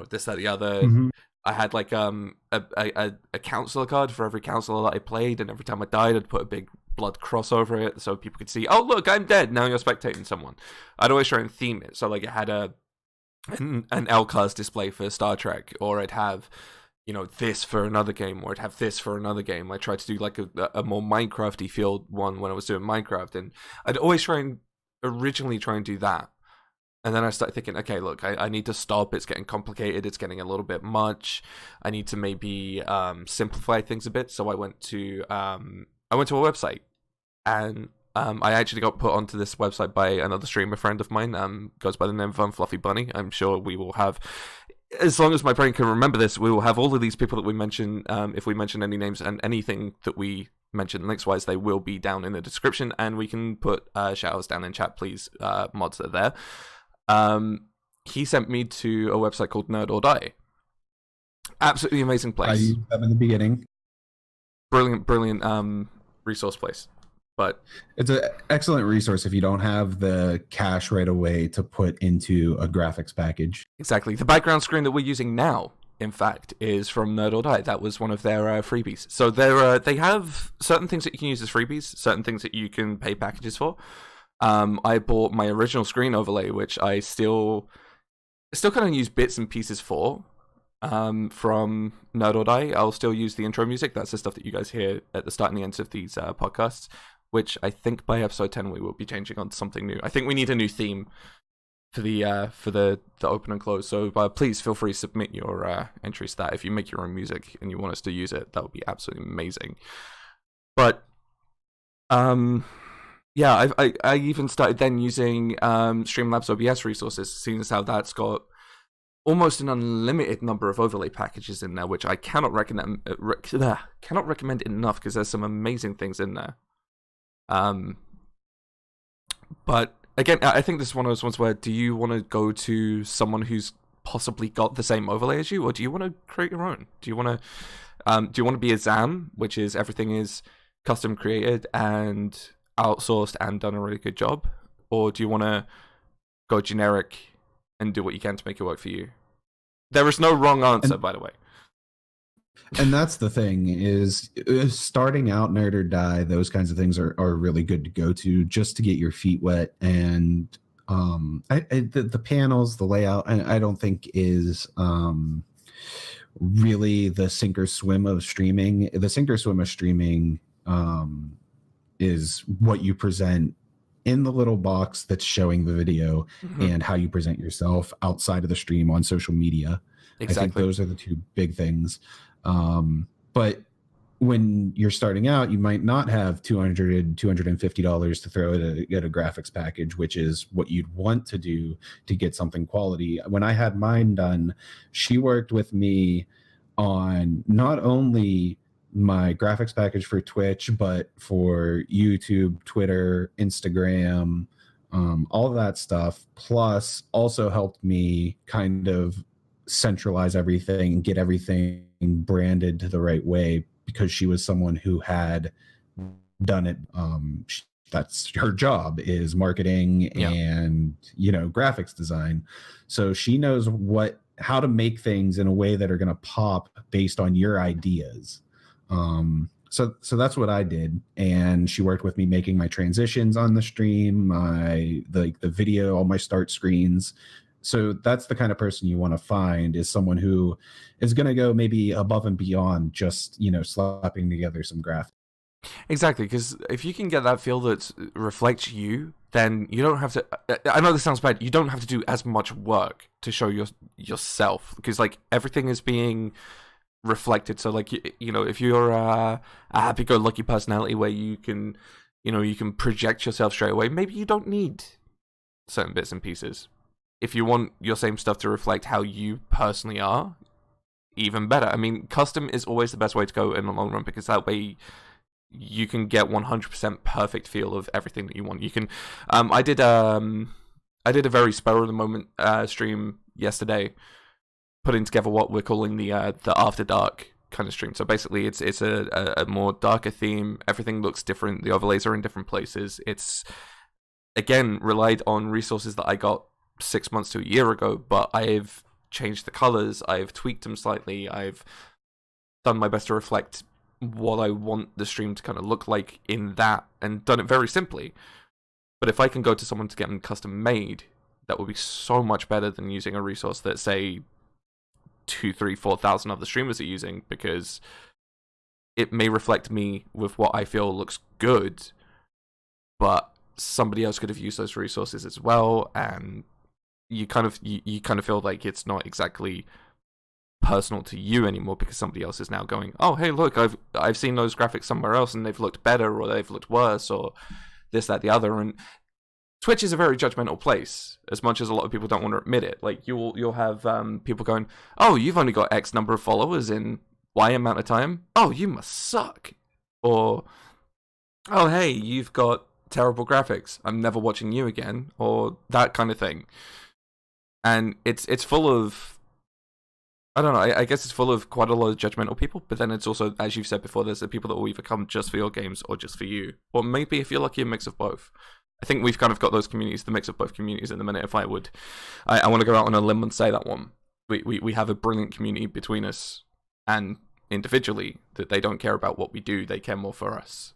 this, that, the other. Mm-hmm. I had like a counselor card for every counselor that I played, and every time I died, I'd put a big blood cross over it so people could see, oh look, I'm dead, now you're spectating someone. I'd always try and theme it. So like it had an L-class display for Star Trek, or I'd have this for another game, or I'd have this for another game. I tried to do like a more Minecrafty field one when I was doing Minecraft, and I'd always originally try and do that. And then I started thinking, okay, look, I need to stop. It's getting complicated. It's getting a little bit much. I need to maybe simplify things a bit. So I went to a website, and I actually got put onto this website by another streamer friend of mine. Goes by the name of Fluffy Bunny. I'm sure we will have, as long as my brain can remember this, we will have all of these people that we mention. If we mention any names and anything that we mention links wise, they will be down in the description, and we can put shout outs down in chat, please, mods that are there. He sent me to a website called Nerd or Die. Absolutely amazing place. I used them in the beginning. Brilliant resource place. But it's an excellent resource if you don't have the cash right away to put into a graphics package. Exactly. The background screen that we're using now, in fact, is from Nerd or Die. That was one of their freebies. So they have certain things that you can use as freebies, certain things that you can pay packages for. I bought my original screen overlay, which I still kind of use bits and pieces for, from Nerd or Die. I'll still use the intro music. That's the stuff that you guys hear at the start and the end of these podcasts, which I think by episode 10 we will be changing on to something new. I think we need a new theme for the open and close. So please feel free to submit your entries to that. If you make your own music and you want us to use it, that would be absolutely amazing. But yeah, I even started then using Streamlabs OBS resources, seeing as how that's got almost an unlimited number of overlay packages in there, which I cannot recommend enough, because there's some amazing things in there. But again, I think this is one of those ones where, do you want to go to someone who's possibly got the same overlay as you, or do you want to create your own? Do you want to be a Zam, which is everything is custom created and outsourced and done a really good job, or do you want to go generic and do what you can to make it work for you? There is no wrong answer, by the way. And that's the thing, is starting out Nerd or Die, those kinds of things are really good to go to, just to get your feet wet. And the panels, the layout, I don't think is really the sink or swim of streaming. The sink or swim of streaming is what you present in the little box that's showing the video, and how you present yourself outside of the stream on social media. Exactly. I think those are the two big things. But when you're starting out, you might not have $250 to throw at a graphics package, which is what you'd want to do to get something quality. When I had mine done, she worked with me on not only my graphics package for Twitch, but for YouTube, Twitter, Instagram, all of that stuff, plus also helped me kind of centralize everything, get everything branded the right way, because she was someone who had done it. That's her job, is marketing and graphics design. So she knows how to make things in a way that are going to pop based on your ideas. So that's what I did, and she worked with me making my transitions on the stream, the video, all my start screens. So that's the kind of person you want to find, is someone who is going to go maybe above and beyond just slapping together some graphics. Exactly, because if you can get that feel that reflects you, then you don't have to. I know this sounds bad. You don't have to do as much work to show yourself, because everything is being reflected. So if you're a happy-go-lucky personality where you can project yourself straight away, maybe you don't need certain bits and pieces. If you want your same stuff to reflect how you personally are, even better. I mean, custom is always the best way to go in the long run, because that way you can get 100% perfect feel of everything that you want. You can. I did a very spur of the moment stream yesterday, putting together what we're calling the After Dark kind of stream. So basically, it's a more darker theme. Everything looks different. The overlays are in different places. It's again relied on resources that I got 6 months to a year ago, but I've changed the colors. I've tweaked them slightly. I've done my best to reflect what I want the stream to kind of look like in that, and done it very simply. But if I can go to someone to get them custom made, that would be so much better than using a resource that, say, 2, 3, 4,000 other streamers are using, because it may reflect me with what I feel looks good, but somebody else could have used those resources as well, and you kind of feel like it's not exactly personal to you anymore, because somebody else is now going, oh hey, look, I've seen those graphics somewhere else and they've looked better, or they've looked worse, or this, that, the other. And Twitch is a very judgmental place, as much as a lot of people don't want to admit it. Like, you'll have people going, oh, you've only got X number of followers in Y amount of time, oh, you must suck. Or, oh hey, you've got terrible graphics, I'm never watching you again, or that kind of thing. And it's full of, I don't know, I guess it's full of quite a lot of judgmental people, but then it's also, as you've said before, there's the people that will either come just for your games or just for you. Or maybe, if you're lucky, a mix of both. I think we've kind of got those communities, the mix of both communities in the minute. If I want to go out on a limb and say that one. We have a brilliant community between us, and individually, that they don't care about what we do, they care more for us.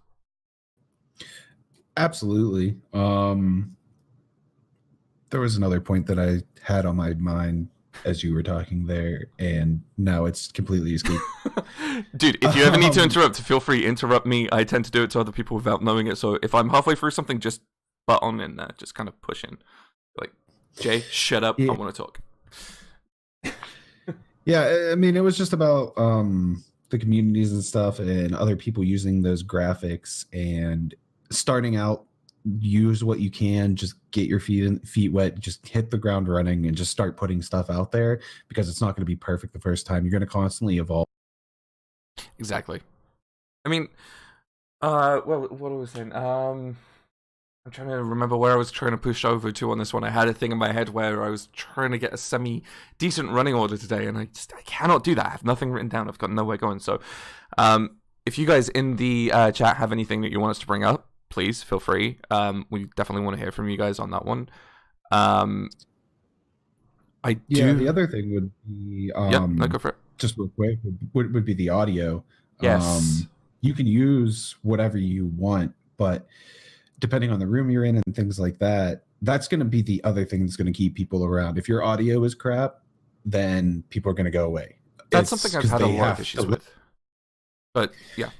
Absolutely. There was another point that I had on my mind as you were talking there, and now it's completely escaped. Dude, if you ever need to interrupt, feel free, interrupt me. I tend to do it to other people without knowing it, so if I'm halfway through something, just butt on in there, just kind of push in. Like, Jay, shut up, yeah. I want to talk. Yeah, I mean, it was just about the communities and stuff, and other people using those graphics, and starting out, use what you can, just get your feet wet, just hit the ground running, and just start putting stuff out there, because it's not going to be perfect the first time. You're going to constantly evolve. Exactly. I mean, well, what was I saying? I'm trying to remember where I was trying to push over to on this one. I had a thing in my head where I was trying to get a semi-decent running order today, and I cannot do that. I have nothing written down. I've got nowhere going. So, if you guys in the chat have anything that you want us to bring up, please feel free. We definitely want to hear from you guys on that one. The other thing would be no, go for it. Just real quick would be the audio. Yes. You can use whatever you want, but depending on the room you're in and things like that, that's going to be the other thing that's going to keep people around. If your audio is crap, then people are going to go away. That's something I've had a lot of issues with. But yeah.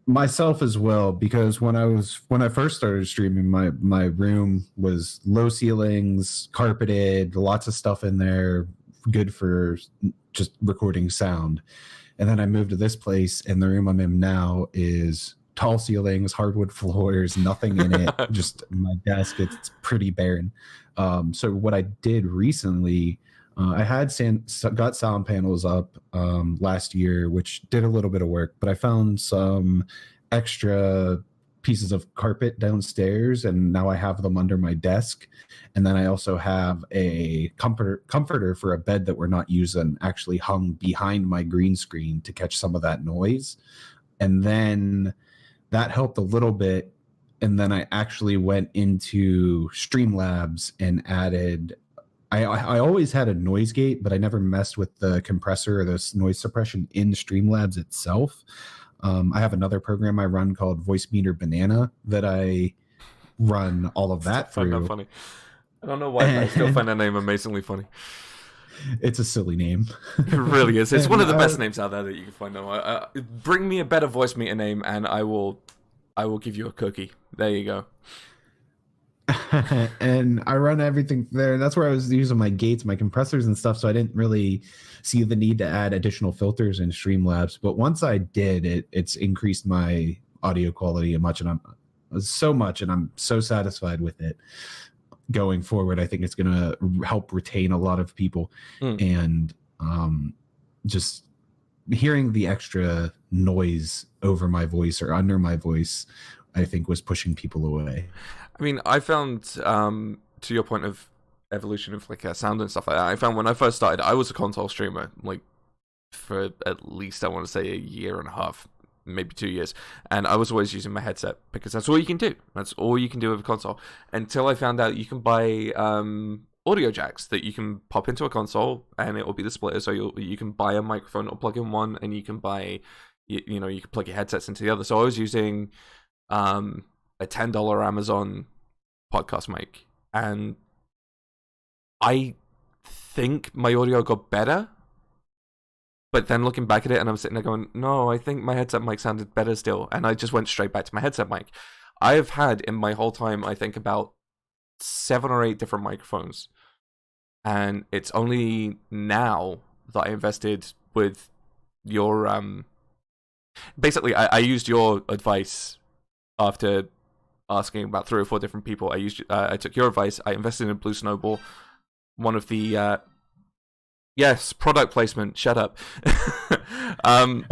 Myself as well, because when I first started streaming, my room was low ceilings, carpeted, lots of stuff in there, good for just recording sound. And then I moved to this place, and the room I'm in now is tall ceilings, hardwood floors, nothing in it, just my desk. It's pretty barren. So what I did recently, I had got sound panels up last year, which did a little bit of work, but I found some extra pieces of carpet downstairs, and now I have them under my desk. And then I also have a comforter for a bed that we're not using, actually hung behind my green screen to catch some of that noise. And then that helped a little bit. And then I actually went into Streamlabs and added, I always had a noise gate, but I never messed with the compressor or the noise suppression in Streamlabs itself. I have another program I run called Voice Meter Banana that I run all of that through. I find that funny. I don't know why, but I still find that name amazingly funny. It's a silly name. It really is. It's one of the best names out there that you can find now. Bring me a better voice meter name, and I will give you a cookie. There you go. And I run everything there, and that's where I was using my gates, my compressors and stuff, so I didn't really see the need to add additional filters in Streamlabs. But once I did, it's increased my audio quality and I'm so satisfied with it. Going forward, I think it's going to help retain a lot of people. And just hearing the extra noise over my voice or under my voice, I think was pushing people away. I mean, I found, to your point of evolution of like sound and stuff like that, I found when I first started, I was a console streamer, like for at least, I want to say, a year and a half, maybe 2 years. And I was always using my headset because that's all you can do. That's all you can do with a console. Until I found out you can buy audio jacks that you can pop into a console and it will be the splitter. So you can buy a microphone or plug in one, and you can buy, you can plug your headsets into the other. So I was using a $10 Amazon podcast mic, and I think my audio got better But then looking back at it, and I'm sitting there going, no, I think my headset mic sounded better still. And I just went straight back to my headset mic. I have had in my whole time, I think about 7 or 8 different microphones. And it's only now that I invested with your basically I used your advice after asking about 3 or 4 different people. I took your advice. I invested in a Blue Snowball, one of the yes, product placement. Shut up. um,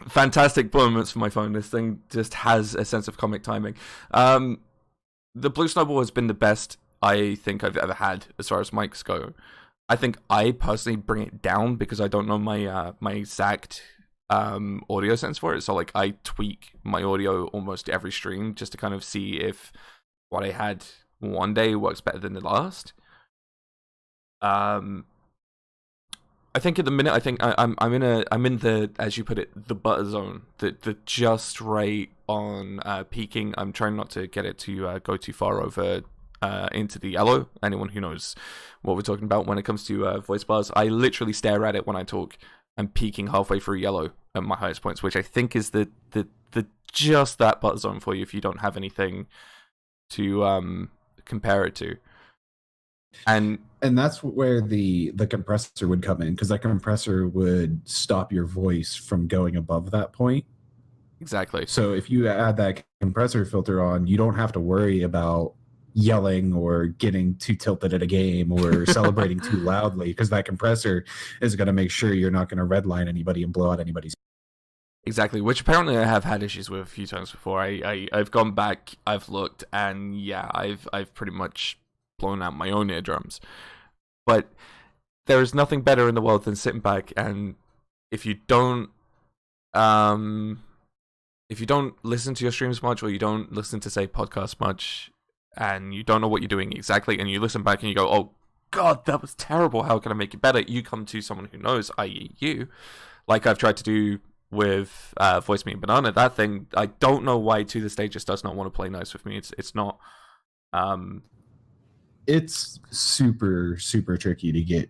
fantastic moments for my phone. This thing just has a sense of comic timing. The Blue Snowball has been the best I think I've ever had as far as mics go. I think I personally bring it down because I don't know my exact audio sense for it. So like I tweak my audio almost every stream just to kind of see if what I had one day works better than the last. I think at the minute, I think I'm in the, as you put it, the butter zone, the just right on peaking. I'm trying not to get it to go too far over into the yellow. Anyone who knows what we're talking about when it comes to voice bars, I literally stare at it when I talk. I'm peaking halfway through yellow at my highest points, which I think is the just that butter zone for you if you don't have anything to compare it to. And that's where the compressor would come in, because that compressor would stop your voice from going above that point. Exactly. So if you add that compressor filter on, you don't have to worry about yelling or getting too tilted at a game or celebrating too loudly, because that compressor is going to make sure you're not going to redline anybody and blow out anybody's. Exactly, which apparently I have had issues with a few times before. I've gone back, I've looked, and yeah, I've pretty much blown out my own eardrums. But there is nothing better in the world than sitting back, and if you don't listen to your streams much, or you don't listen to, say, podcasts much, and you don't know what you're doing exactly, and you listen back and you go, oh god, that was terrible, how can I make it better? You come to someone who knows, i.e. you, like I've tried to do with Voice Me and Banana. That thing, I don't know why to this day just does not want to play nice with me. It's not it's super tricky to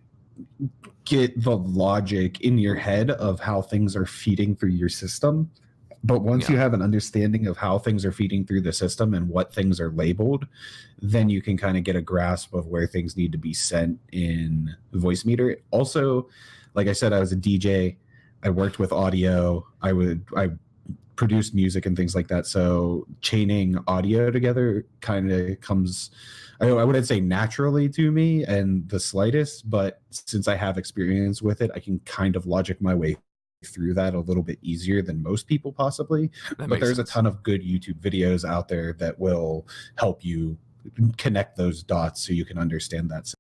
get the logic in your head of how things are feeding through your system. But once you have an understanding of how things are feeding through the system and what things are labeled, then you can kind of get a grasp of where things need to be sent in Voicemeeter. Also, like I said, I was a DJ. I worked with audio. I produced music and things like that. So chaining audio together kind of comes, I wouldn't say naturally to me and the slightest, but since I have experience with it, I can kind of logic my way through that a little bit easier than most people possibly. But there's a ton of good YouTube videos out there that will help you connect those dots so you can understand that.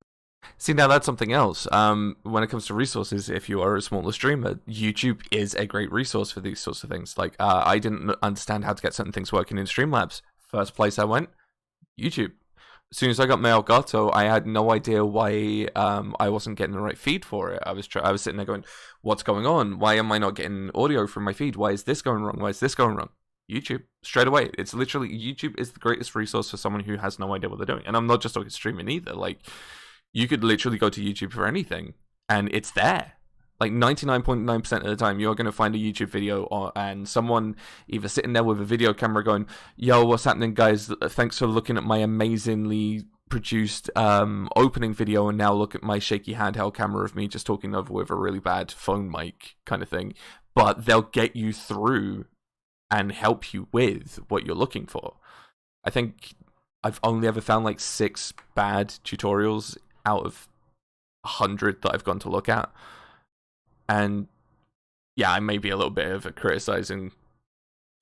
See, now that's something else. When it comes to resources, if you are a smaller streamer, YouTube is a great resource for these sorts of things. Like, I didn't understand how to get certain things working in Streamlabs. First place I went, YouTube. As soon as I got my Elgato, I had no idea why I wasn't getting the right feed for it. I was sitting there going, what's going on? Why am I not getting audio from my feed? Why is this going wrong? Why is this going wrong? YouTube, straight away. It's literally, YouTube is the greatest resource for someone who has no idea what they're doing. And I'm not just talking streaming either. Like, you could literally go to YouTube for anything, and it's there. Like 99.9% of the time, you're going to find a YouTube video and someone either sitting there with a video camera going, yo, what's happening, guys? Thanks for looking at my amazingly produced opening video, and now look at my shaky handheld camera of me just talking over with a really bad phone mic kind of thing. But they'll get you through and help you with what you're looking for. I think I've only ever found like 6 bad tutorials out of 100 that I've gone to look at. And yeah, I may be a little bit of a criticizing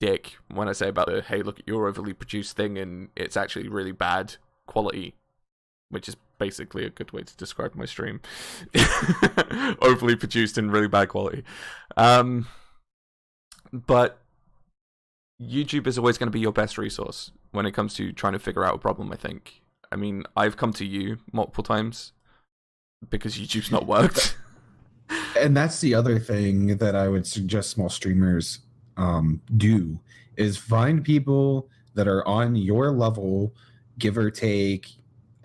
dick when I say about the, hey, look at your overly produced thing and it's actually really bad quality, which is basically a good way to describe my stream. Overly produced and really bad quality. But YouTube is always going to be your best resource when it comes to trying to figure out a problem, I think. I mean, I've come to you multiple times because YouTube's not worked. And that's the other thing that I would suggest small streamers do, is find people that are on your level, give or take.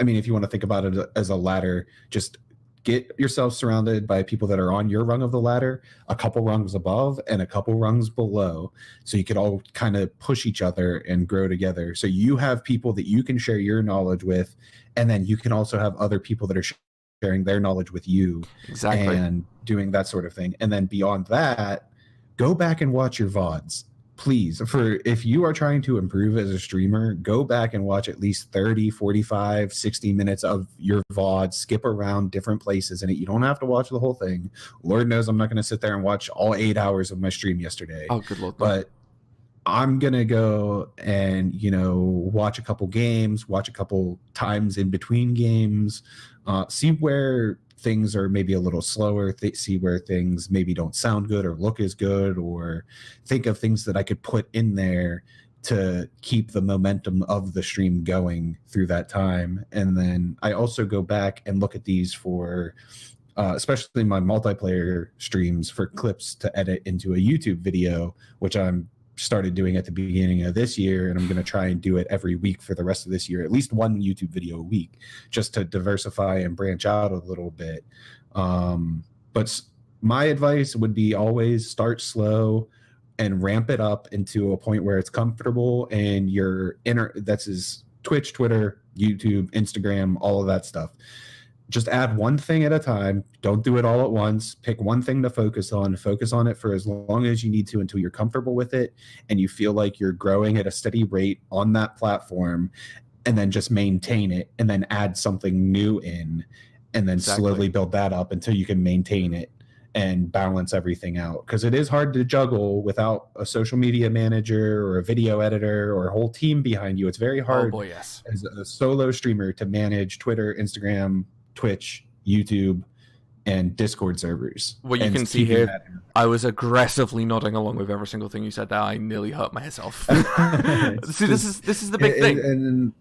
I mean, if you want to think about it as a ladder, just get yourself surrounded by people that are on your rung of the ladder, a couple rungs above and a couple rungs below, so you could all kind of push each other and grow together. So you have people that you can share your knowledge with, and then you can also have other people that are sharing their knowledge with you. Exactly. And doing that sort of thing. And then beyond that, go back and watch your VODs. Please, for if you are trying to improve as a streamer, go back and watch at least 30, 45, 60 minutes of your VOD, skip around different places in it. You don't have to watch the whole thing. Lord knows I'm not going to sit there and watch all 8 hours of my stream yesterday. Oh, good Lord. No. But I'm going to go and, watch a couple games, watch a couple times in between games, see where things are maybe a little slower, see where things maybe don't sound good or look as good, or think of things that I could put in there to keep the momentum of the stream going through that time. And then I also go back and look at these for especially my multiplayer streams, for clips to edit into a YouTube video, which I'm started doing at the beginning of this year, and I'm going to try and do it every week for the rest of this year, at least one YouTube video a week, just to diversify and branch out a little bit. But my advice would be always start slow and ramp it up into a point where it's comfortable, and that's is Twitch, Twitter, YouTube, Instagram, all of that stuff. Just add one thing at a time. Don't do it all at once. Pick one thing to focus on. Focus on it for as long as you need to until you're comfortable with it and you feel like you're growing at a steady rate on that platform, and then just maintain it and then add something new in, and then slowly build that up until you can maintain it and balance everything out. Because it is hard to juggle without a social media manager or a video editor or a whole team behind you. It's very hard as a solo streamer to manage Twitter, Instagram, Twitch, YouTube, and Discord servers. What you can see here, I was aggressively nodding along with every single thing you said there. I nearly hurt myself. See, this is the big thing, and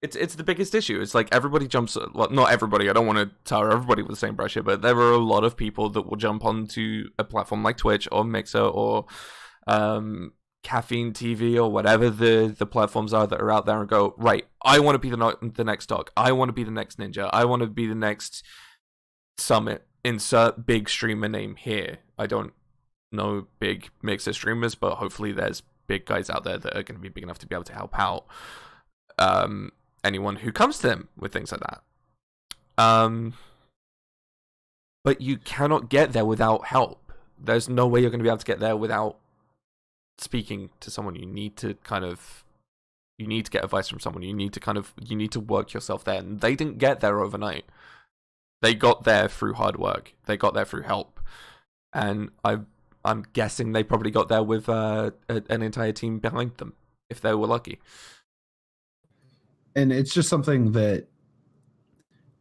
it's the biggest issue. It's like everybody jumps. Well, not everybody. I don't want to tar everybody with the same brush here, but there are a lot of people that will jump onto a platform like Twitch or Mixer or Caffeine TV or whatever the platforms are that are out there, and go, right, I want to be the next dog. I want to be the next ninja. I want to be the next Summit. Insert big streamer name here. I don't know big Mixer streamers, but hopefully there's big guys out there that are going to be big enough to be able to help out anyone who comes to them with things like that. But you cannot get there without help. There's no way you're going to be able to get there without speaking to someone. You need to get advice from someone. You need to work yourself there. And they didn't get there overnight. They got there through hard work. They got there through help. And I'm guessing they probably got there with an entire team behind them, if they were lucky. And it's just something that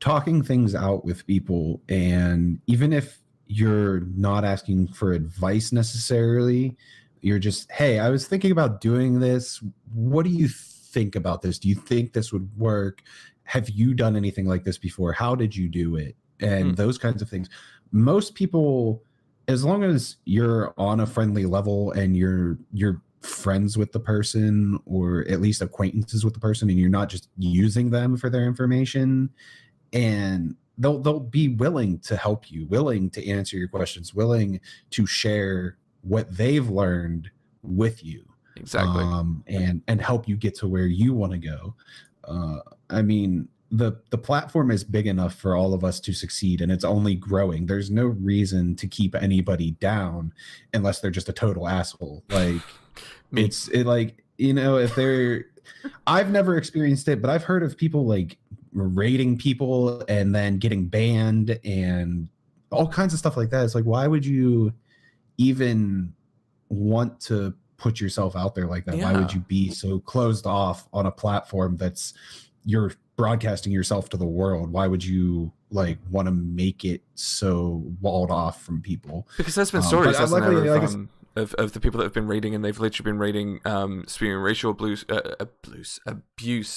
talking things out with people, and even if you're not asking for advice necessarily, you're just, hey, I was thinking about doing this. What do you think about this? Do you think this would work? Have you done anything like this before? How did you do it? And those kinds of things. Most people, as long as you're on a friendly level and you're friends with the person, or at least acquaintances with the person, and you're not just using them for their information, and they'll be willing to help you, willing to answer your questions, willing to share what they've learned with you. Exactly. And help you get to where you want to go. I mean, the platform is big enough for all of us to succeed, and it's only growing. There's no reason to keep anybody down unless they're just a total asshole. Like if they're, I've never experienced it, but I've heard of people like raiding people and then getting banned and all kinds of stuff like that. It's like, why would you even want to put yourself out there like that? Yeah. Why would you be so closed off on a platform that's, you're broadcasting yourself to the world? Why would you like want to make it so walled off from people? Because there's been stories of the people that have been raiding, and they've literally been raiding, spewing racial abuse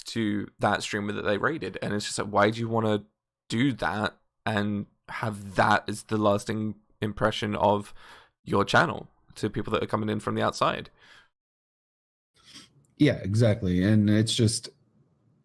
to that streamer that they raided. And it's just like, why do you want to do that and have that as the lasting impression of your channel to people that are coming in from the outside? Yeah, exactly. And it's just,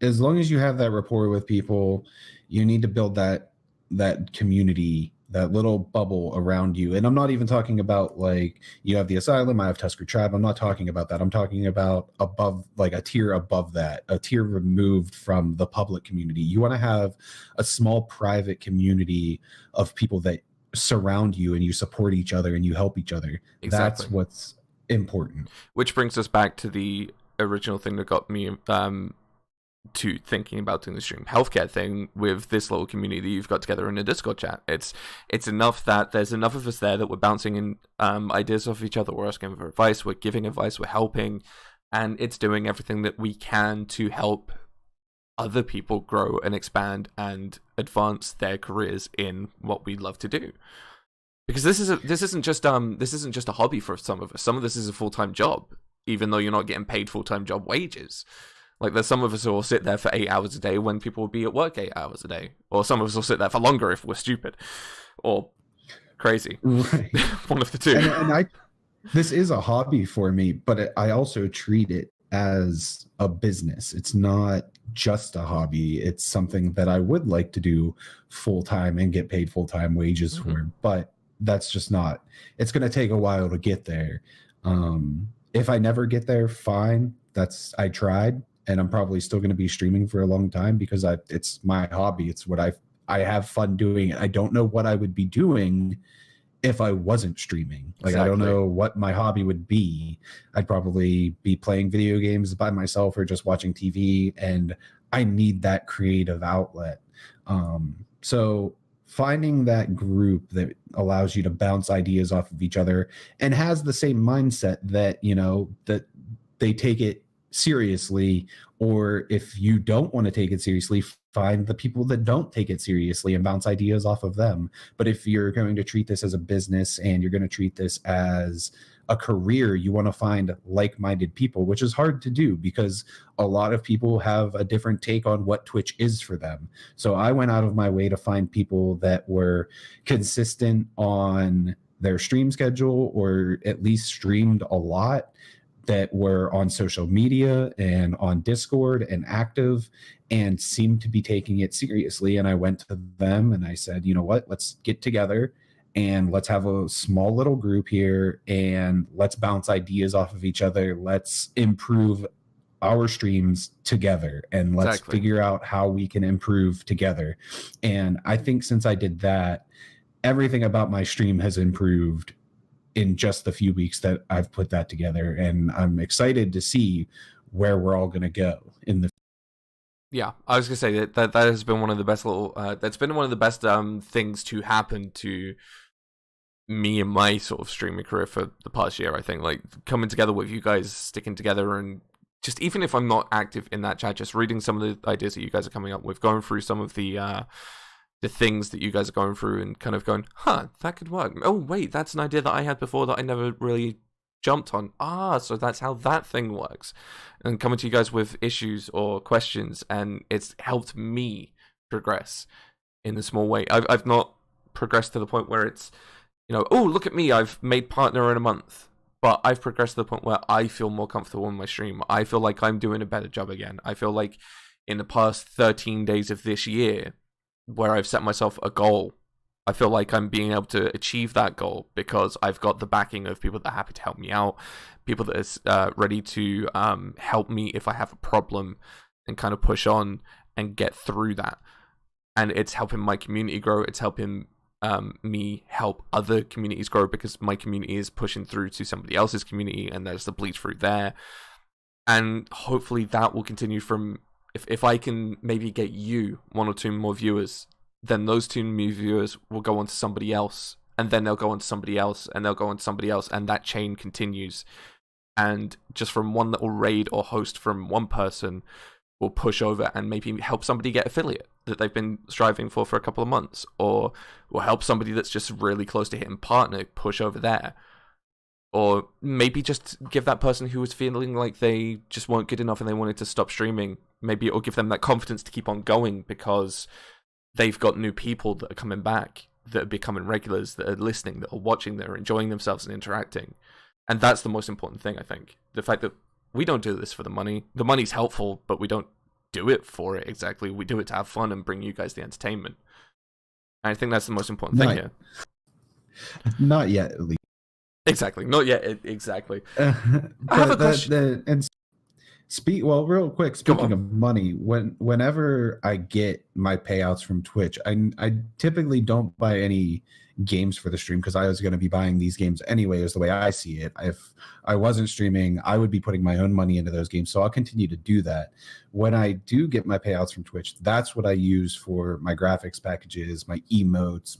as long as you have that rapport with people, you need to build that that community, that little bubble around you. And I'm not even talking about like you have the asylum, I have Tusker Tribe. I'm not talking about that. I'm talking about above, like a tier above that, a tier removed from the public community. You want to have a small private community of people that surround you and you support each other and you help each other. Exactly. That's what's important. Which brings us back to the original thing that got me to thinking about doing the stream healthcare thing with this little community that you've got together in a Discord chat. It's enough that there's enough of us there that we're bouncing in ideas off each other, we're asking for advice, we're giving advice, we're helping, and it's doing everything that we can to help other people grow and expand and advance their careers in what we love to do. Because this isn't just a hobby for some of us. Some of this is a full-time job, even though you're not getting paid full-time job wages. Like, there's some of us who will sit there for 8 hours a day when people will be at work 8 hours a day. Or some of us will sit there for longer if we're stupid. Or crazy. Right. One of the two. And this is a hobby for me, but I also treat it as a business. It's not just a hobby. It's something that I would like to do full-time and get paid full-time wages for. But that's just not, it's going to take a while to get there. If I never get there, fine. I tried. And I'm probably still going to be streaming for a long time because it's my hobby. It's what I have fun doing. I don't know what I would be doing if I wasn't streaming. Like, exactly. I don't know what my hobby would be. I'd probably be playing video games by myself or just watching TV. And I need that creative outlet. So finding that group that allows you to bounce ideas off of each other and has the same mindset that, that they take it seriously, or if you don't want to take it seriously, find the people that don't take it seriously and bounce ideas off of them. But if you're going to treat this as a business and you're going to treat this as a career, you want to find like-minded people, which is hard to do because a lot of people have a different take on what Twitch is for them. So I went out of my way to find people that were consistent on their stream schedule, or at least streamed a lot, that were on social media and on Discord and active and seemed to be taking it seriously. And I went to them and I said, you know what, let's get together and let's have a small little group here and let's bounce ideas off of each other. Let's improve our streams together and let's figure out how we can improve together. And I think since I did that, everything about my stream has improved in just the few weeks that I've put that together. And I'm excited to see where we're all going to go in the. Yeah, I was going to say that has been one of the best that's been one of the best things to happen to me and my sort of streaming career for the past year. I think, like, coming together with you guys, sticking together, and just, even if I'm not active in that chat, just reading some of the ideas that you guys are coming up with, going through some of the things that you guys are going through and kind of going, that could work. Oh, wait, that's an idea that I had before that I never really jumped on. So that's how that thing works. And coming to you guys with issues or questions, and it's helped me progress in a small way. I've not progressed to the point where it's, oh, look at me, I've made partner in a month. But I've progressed to the point where I feel more comfortable in my stream. I feel like I'm doing a better job again. I feel like in the past 13 days of this year, where I've set myself a goal, I feel like I'm being able to achieve that goal because I've got the backing of people that are happy to help me out, people that are ready to help me if I have a problem and kind of push on and get through that. And it's helping my community grow. It's helping me help other communities grow because my community is pushing through to somebody else's community and there's the bleed through there. And hopefully that will continue from... If I can maybe get you 1 or 2 more viewers, then those 2 new viewers will go on to somebody else, and then they'll go on to somebody else, and they'll go on to somebody else, and that chain continues. And just from one little raid or host from one person will push over and maybe help somebody get affiliate that they've been striving for a couple of months, or will help somebody that's just really close to hitting partner push over there. Or maybe just give that person who was feeling like they just weren't good enough and they wanted to stop streaming, maybe it'll give them that confidence to keep on going because they've got new people that are coming back, that are becoming regulars, that are listening, that are watching, that are enjoying themselves and interacting. And that's the most important thing, I think. The fact that we don't do this for the money. The money's helpful, but we don't do it for it exactly. We do it to have fun and bring you guys the entertainment. I think that's the most important thing here. Not yet, at least. Exactly. Not yet. Exactly. I have a question. Well, real quick, speaking of money, whenever I get my payouts from Twitch, I typically don't buy any games for the stream because I was going to be buying these games anyway, is the way I see it. If I wasn't streaming, I would be putting my own money into those games. So I'll continue to do that. When I do get my payouts from Twitch, that's what I use for my graphics packages, my emotes,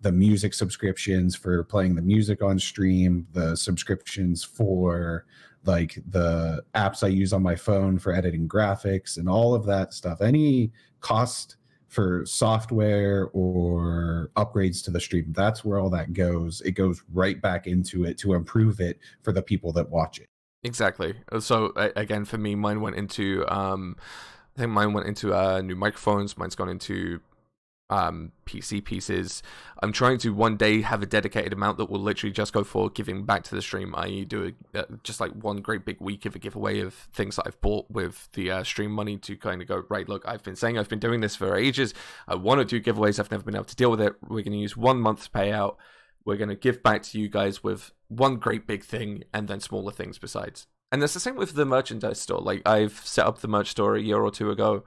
the music subscriptions for playing the music on stream, the subscriptions for like the apps I use on my phone for editing graphics and all of that stuff. Any cost for software or upgrades to the stream, that's where all that goes. It goes right back into it to improve it for the people that watch it. Exactly. So again, for me, mine went into new microphones. Mine's gone into PC pieces. I'm trying to one day have a dedicated amount that will literally just go for giving back to the stream, i.e. do just like one great big week of a giveaway of things that I've bought with the stream money to kind of go, right, look, I've been saying I've been doing this for ages. I want to do giveaways. I've never been able to deal with it. We're going to use 1 month's payout. We're going to give back to you guys with one great big thing and then smaller things besides. And that's the same with the merchandise store. Like, I've set up the merch store a year or two ago.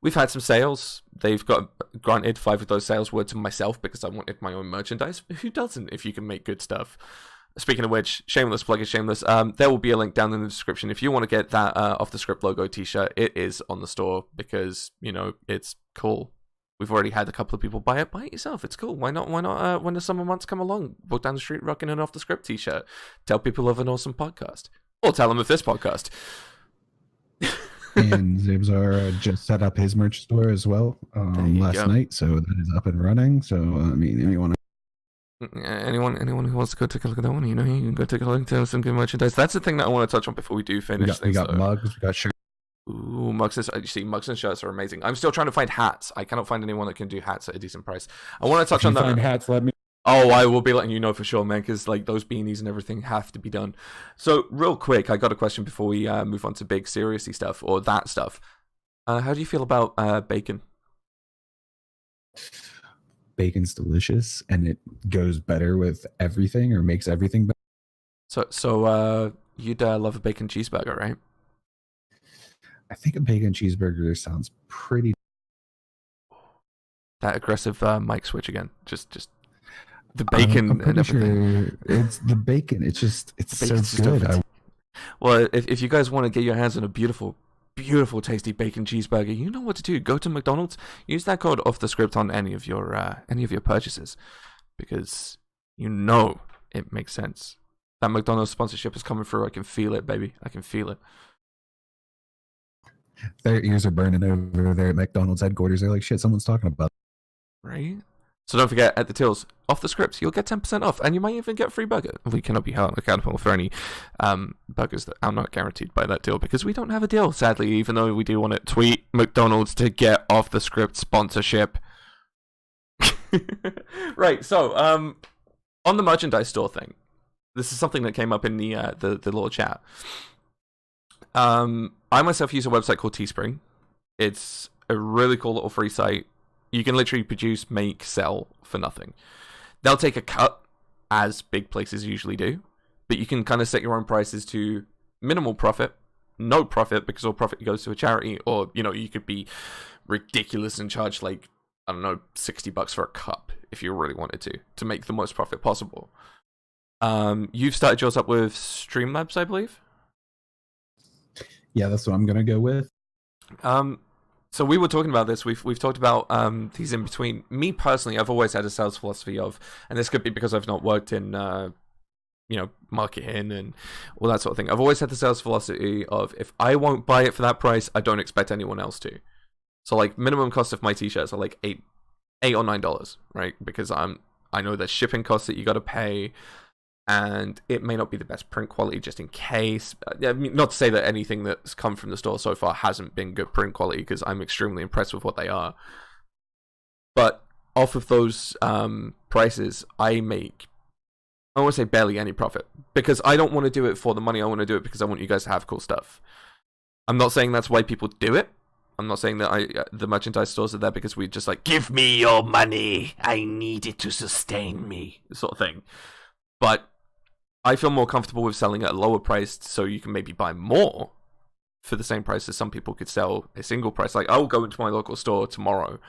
We've had some sales. They've got, granted, 5 of those sales were to myself because I wanted my own merchandise. Who doesn't if you can make good stuff? Speaking of which, shameless plug is shameless. There will be a link down in the description. If you want to get that Off the Script logo t-shirt, it is on the store because, you know, it's cool. We've already had a couple of people buy it. Buy it yourself. It's cool. Why not? When the summer months come along, walk down the street rocking an Off the Script t-shirt. Tell people of an awesome podcast. Or tell them of this podcast. And ZamZara just set up his merch store as well last night, so that is up and running. So I mean, anyone who wants to go take a look at that one, you know, you can go take a look at some good merchandise. That's the thing that I want to touch on before we do finish. We got mugs, we got shirts. Ooh, mugs! You see, mugs and shirts are amazing. I'm still trying to find hats. I cannot find anyone that can do hats at a decent price. I want to touch on that. Find hats, let me. Oh, I will be letting you know for sure, man, because like those beanies and everything have to be done. So, real quick, I got a question before we move on to big seriously stuff or that stuff. How do you feel about bacon? Bacon's delicious, and it goes better with everything, or makes everything better. So you'd love a bacon cheeseburger, right? I think a bacon cheeseburger sounds pretty. That aggressive mic switch again. Just. The bacon I'm pretty sure it's the bacon. It's so good. Well, if you guys want to get your hands on a beautiful, tasty bacon cheeseburger, you know what to do. Go to McDonald's. Use that code Off the Script on any of your purchases, because you know it makes sense. That McDonald's sponsorship is coming through. I can feel it, baby. I can feel it. Their ears are burning over there at McDonald's headquarters. They're like, shit, someone's talking about. Right. So don't forget, at the tills, Off the Script, you'll get 10% off, and you might even get a free burger. We cannot be held accountable for any burgers that are not guaranteed by that deal, because we don't have a deal, sadly, even though we do want to tweet McDonald's to get Off the Script sponsorship. Right, so, on the merchandise store thing, this is something that came up in the little chat. I myself use a website called Teespring. It's a really cool little free site. You can literally produce, make, sell for nothing. They'll take a cut, as big places usually do, but you can kind of set your own prices to minimal profit, no profit because all profit goes to a charity, or, you know, you could be ridiculous and charge like, I don't know, $60 for a cup if you really wanted to make the most profit possible. You've started yours up with Streamlabs, I believe? Yeah, that's what I'm going to go with. So we were talking about this. We've talked about these in between. Me personally, I've always had a sales philosophy of, and this could be because I've not worked in, marketing and all that sort of thing. I've always had the sales philosophy of, if I won't buy it for that price, I don't expect anyone else to. So like minimum cost of my t-shirts are like $8 or $9, right? Because I know there's shipping costs that you got to pay. And it may not be the best print quality, just in case. I mean, not to say that anything that's come from the store so far hasn't been good print quality, because I'm extremely impressed with what they are. But off of those prices, I make, I want to say barely any profit, because I don't want to do it for the money. I want to do it because I want you guys to have cool stuff. I'm not saying that's why people do it. I'm not saying that the merchandise stores are there because we just like, give me your money, I need it to sustain me, sort of thing. But I feel more comfortable with selling at a lower price, so you can maybe buy more for the same price as some people could sell a single price. Like, I'll go into my local store tomorrow,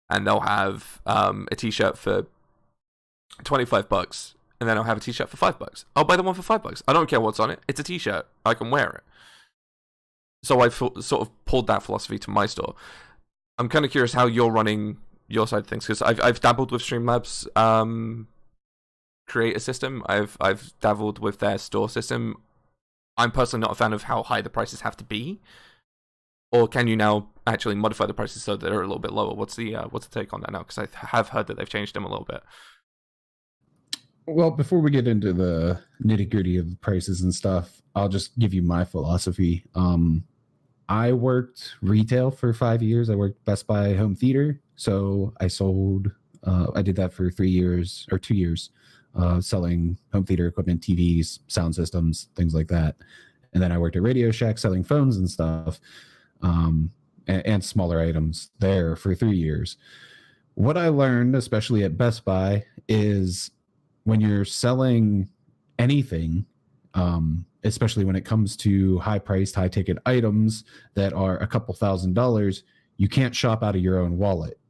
and they'll have a t-shirt for $25, and then I'll have a t-shirt for $5. I'll buy the one for $5. I don't care what's on it. It's a t-shirt. I can wear it. So I've sort of pulled that philosophy to my store. I'm kind of curious how you're running your side of things, because I've dabbled with Streamlabs creator system. I've dabbled with their store system. I'm personally not a fan of how high the prices have to be. Or can you now actually modify the prices so that they're a little bit lower? What's the take on that now? Because I have heard that they've changed them a little bit. Well, before we get into the nitty-gritty of the prices and stuff, I'll just give you my philosophy. I worked retail for 5 years. I worked Best Buy home theater. So I sold, I did that for 3 years or 2 years, selling home theater equipment, TVs, sound systems, things like that. And then I worked at Radio Shack selling phones and stuff, and smaller items there for 3 years. What I learned, especially at Best Buy, is when you're selling anything, especially when it comes to high-priced, high-ticket items that are a couple $1,000s, you can't shop out of your own wallet.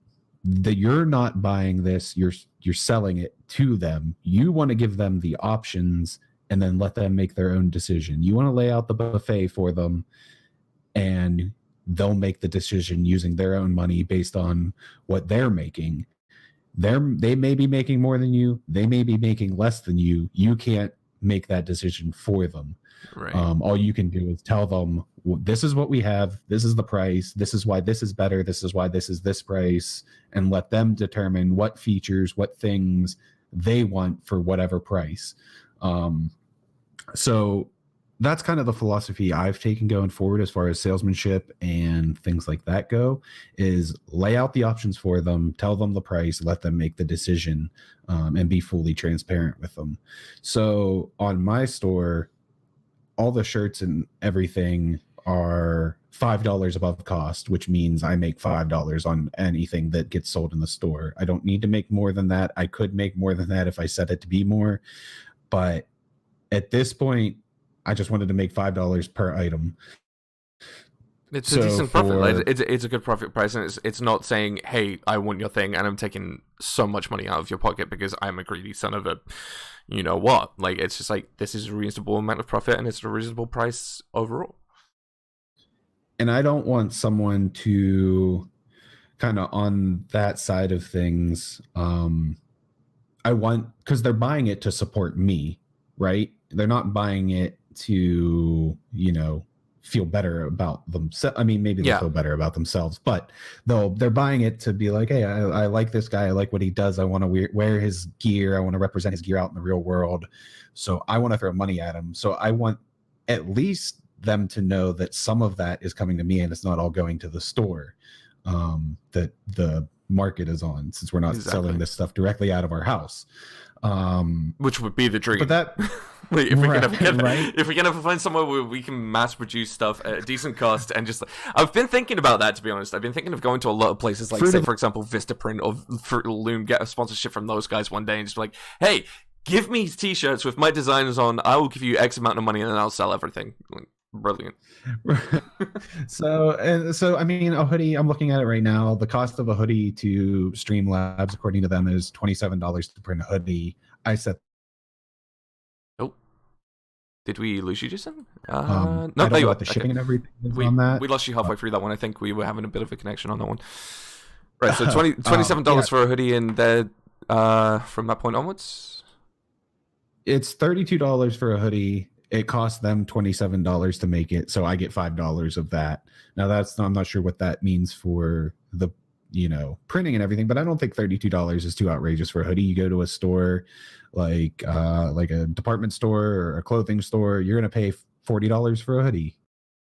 That you're not buying this, you're selling it to them. You want to give them the options and then let them make their own decision. You want to lay out the buffet for them, and they'll make the decision using their own money based on what they're making. They may be making more than you. They may be making less than you. You can't make that decision for them. Right. All you can do is tell them, this is what we have. This is the price. This is why this is better. This is why this is this price. And let them determine what features, what things they want for whatever price. So that's kind of the philosophy I've taken going forward as far as salesmanship and things like that go, is lay out the options for them, tell them the price, let them make the decision, and be fully transparent with them. So on my store, all the shirts and everything are $5 above cost, which means I make $5 on anything that gets sold in the store. I don't need to make more than that. I could make more than that if I set it to be more, but at this point, I just wanted to make $5 per item. It's a decent profit. Like, it's a good profit price, and it's not saying, "Hey, I want your thing, and I'm taking so much money out of your pocket because I'm a greedy son of a, you know what." Like, it's just like, this is a reasonable amount of profit, and it's a reasonable price overall. And I don't want someone to kind of on that side of things. I want, because they're buying it to support me, right? They're not buying it to, feel better about themselves. I mean, maybe they'll feel better about themselves, but they're buying it to be like, hey, I like this guy. I like what he does. I want to wear his gear. I want to represent his gear out in the real world. So I want to throw money at him. So I want at least them to know that some of that is coming to me and it's not all going to the store that the market is on, since we're not selling this stuff directly out of our house. Which would be the dream. But that... Like, if we can ever find somewhere where we can mass produce stuff at a decent cost, and just, I've been thinking about that, to be honest. I've been thinking of going to a lot of places like, say, for example, Vistaprint or Fruit Loom, get a sponsorship from those guys one day, and just be like, hey, give me t-shirts with my designs on. I will give you X amount of money, and then I'll sell everything. Like, brilliant. So I mean, a hoodie, I'm looking at it right now. The cost of a hoodie to Streamlabs, according to them, is $27 to print a hoodie. I set... Did we lose you just then? No, I don't know what the shipping and everything is on that. We lost you halfway through that one. I think we were having a bit of a connection on that one. Right, so $27 for a hoodie, and then from that point onwards? It's $32 for a hoodie. It costs them $27 to make it, so I get $5 of that. Now, I'm not sure what that means for the printing and everything, but I don't think $32 is too outrageous for a hoodie. You go to a store like a department store or a clothing store, you're going to pay $40 for a hoodie.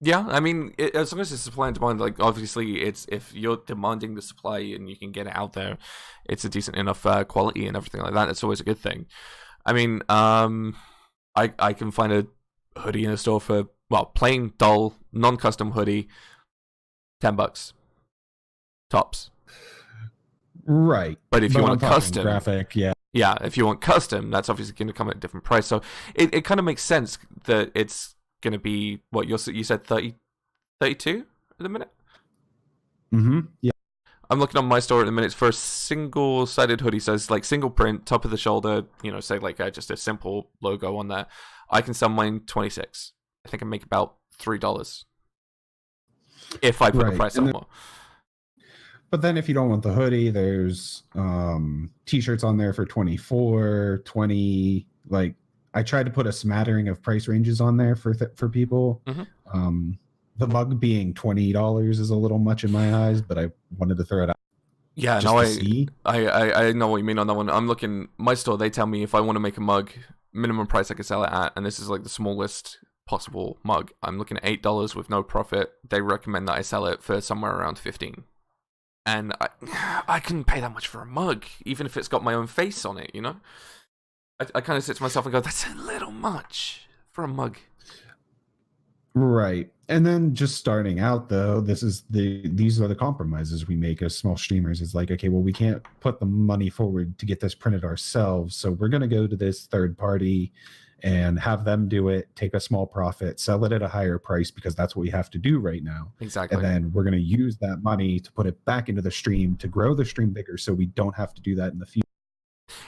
Yeah, I mean, as long as it's supply and demand, like, obviously, it's, if you're demanding the supply and you can get it out there, it's a decent enough quality and everything like that. It's always a good thing. I mean, I can find a hoodie in a store for, well, plain, dull, non-custom hoodie $10 tops. Right. But if you But want I'm a talking custom, graphic, yeah. yeah, if you want custom, that's obviously going to come at a different price. So it kind of makes sense that it's going to be what you said 30, 32 at the minute. Mm-hmm. Yeah. I'm looking on my store at the minute for a single-sided hoodie, so it's like single print, top of the shoulder. Say like just a simple logo on there. I can sell mine 26. I think I make about $3 if I put the price up more. But then if you don't want the hoodie, there's t-shirts on there for 24, 20. Like I tried to put a smattering of price ranges on there for people. Mm-hmm. The mug being $20 is a little much in my eyes, but I wanted to throw it out. Yeah, no, I know what you mean on that one. I'm looking my store. They tell me if I want to make a mug, minimum price I can sell it at, and this is like the smallest possible mug. I'm looking at $8 with no profit. They recommend that I sell it for somewhere around 15. And I couldn't pay that much for a mug, even if it's got my own face on it, I kind of sit to myself and go, that's a little much for a mug. Right. And then just starting out, though, these are the compromises we make as small streamers. It's like, okay, well, we can't put the money forward to get this printed ourselves. So we're going to go to this third party and have them do it, take a small profit, sell it at a higher price because that's what we have to do right now. Exactly. And then we're going to use that money to put it back into the stream to grow the stream bigger so we don't have to do that in the future.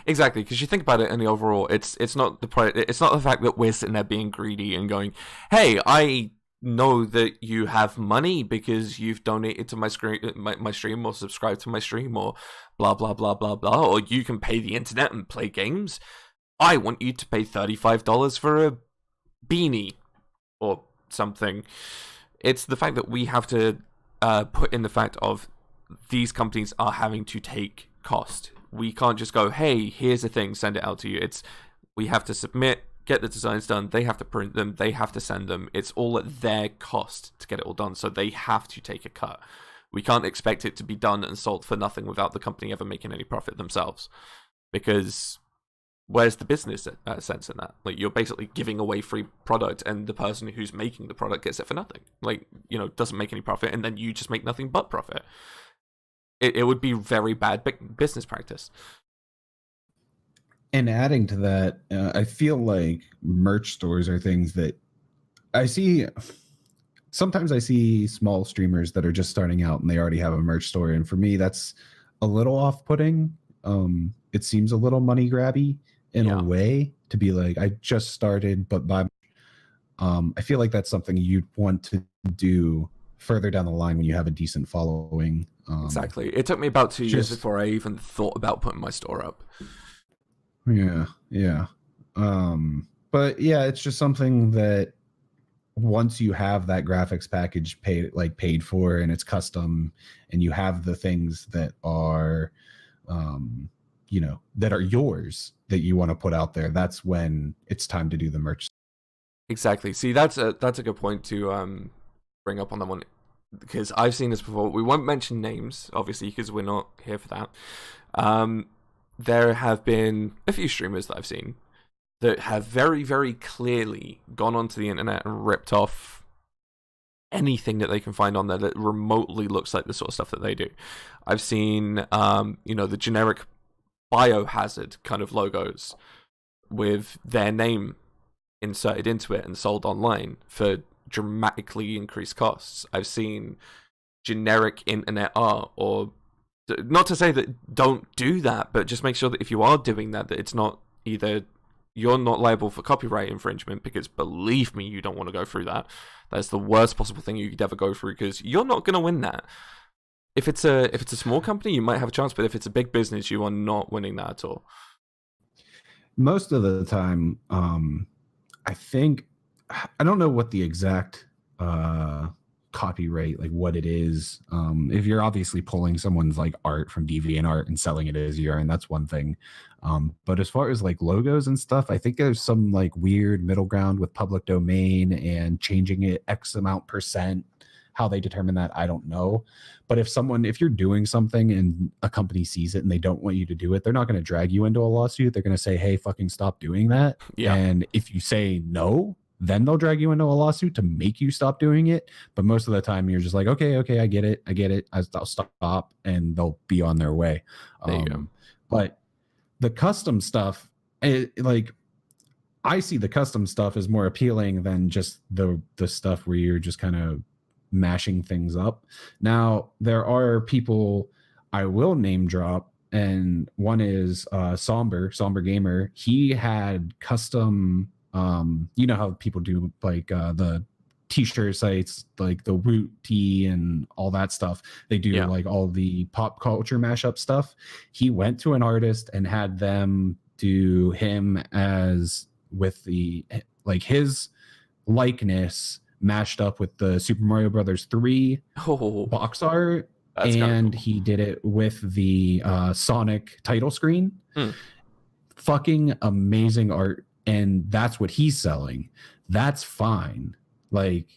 Exactly, because you think about it in the overall, it's not the fact that we're sitting there being greedy and going, hey, I know that you have money because you've donated to my stream or subscribed to my stream or blah blah blah blah blah, or you can pay the internet and play games. I want you to pay $35 for a beanie or something. It's the fact that we have to put in the fact of these companies are having to take cost. We can't just go, hey, here's the thing, send it out to you. We have to submit, get the designs done, they have to print them, they have to send them. It's all at their cost to get it all done, so they have to take a cut. We can't expect it to be done and sold for nothing without the company ever making any profit themselves. Because where's the business sense in that? Like, you're basically giving away free product and the person who's making the product gets it for nothing. Like, doesn't make any profit, and then you just make nothing but profit. It would be very bad business practice. And adding to that, I feel like merch stores are things that I see. Sometimes I see small streamers that are just starting out and they already have a merch store. And for me, that's a little off-putting. It seems a little money grabby in a way to be like, I just started, but I feel like that's something you'd want to do further down the line when you have a decent following. Exactly. It took me about 2 years before I even thought about putting my store up. Yeah. But yeah, it's just something that once you have that graphics package paid for and it's custom and you have the things that are that are yours that you want to put out there, that's when it's time to do the merch. Exactly. See, that's a good point to bring up on that one, because I've seen this before. We won't mention names, obviously, because we're not here for that. There have been a few streamers that I've seen that have very, very clearly gone onto the internet and ripped off anything that they can find on there that remotely looks like the sort of stuff that they do. I've seen, the generic Biohazard kind of logos with their name inserted into it and sold online for dramatically increased costs. I've seen generic internet art, or not to say that don't do that, but just make sure that if you are doing that it's not either you're not liable for copyright infringement, because believe me, you don't want to go through that. That's the worst possible thing you could ever go through, because you're not going to win that. If it's a small company, you might have a chance, but if it's a big business, you are not winning that at all. Most of the time, I think, I don't know what the exact copyright, like what it is. If you're obviously pulling someone's like art from DeviantArt and selling it as your own, that's one thing. But as far as like logos and stuff, I think there's some like weird middle ground with public domain and changing it X amount %. How they determine that, I don't know. But if you're doing something and a company sees it and they don't want you to do it, they're not going to drag you into a lawsuit. They're going to say, hey, fucking stop doing that. Yeah. And if you say no, then they'll drag you into a lawsuit to make you stop doing it. But most of the time, you're just like, okay, I get it, I'll stop, and they'll be on their way. There you go. But the custom stuff, like, I see the custom stuff as more appealing than just the stuff where you're just kind of mashing things up. Now, there are people I will name drop, and one is Somber Gamer. He had custom, you know how people do like the t-shirt sites, like the Root Tee and all that stuff. They do like all the pop culture mashup stuff. He went to an artist and had them do him as with the like his likeness mashed up with the Super Mario Brothers 3 box art. And cool. He did it with the Sonic title screen. Fucking amazing art. And that's what he's selling. That's fine. Like,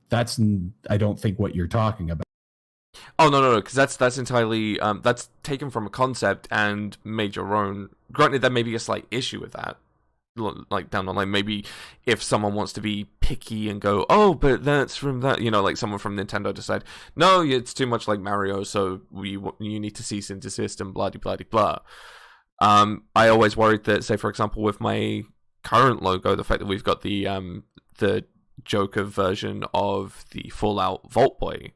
that's, I don't think, what you're talking about. Oh, no, because that's entirely, that's taken from a concept and made your own. Granted, there may be a slight issue with that, like down the line. Maybe if someone wants to be picky and go, oh, but that's from that, you know, like someone from Nintendo decide, no, it's too much like Mario, so you need to cease and desist and blah blah blah. I always worried that, say for example, with my current logo, the fact that we've got the Joker version of the Fallout Vault Boy,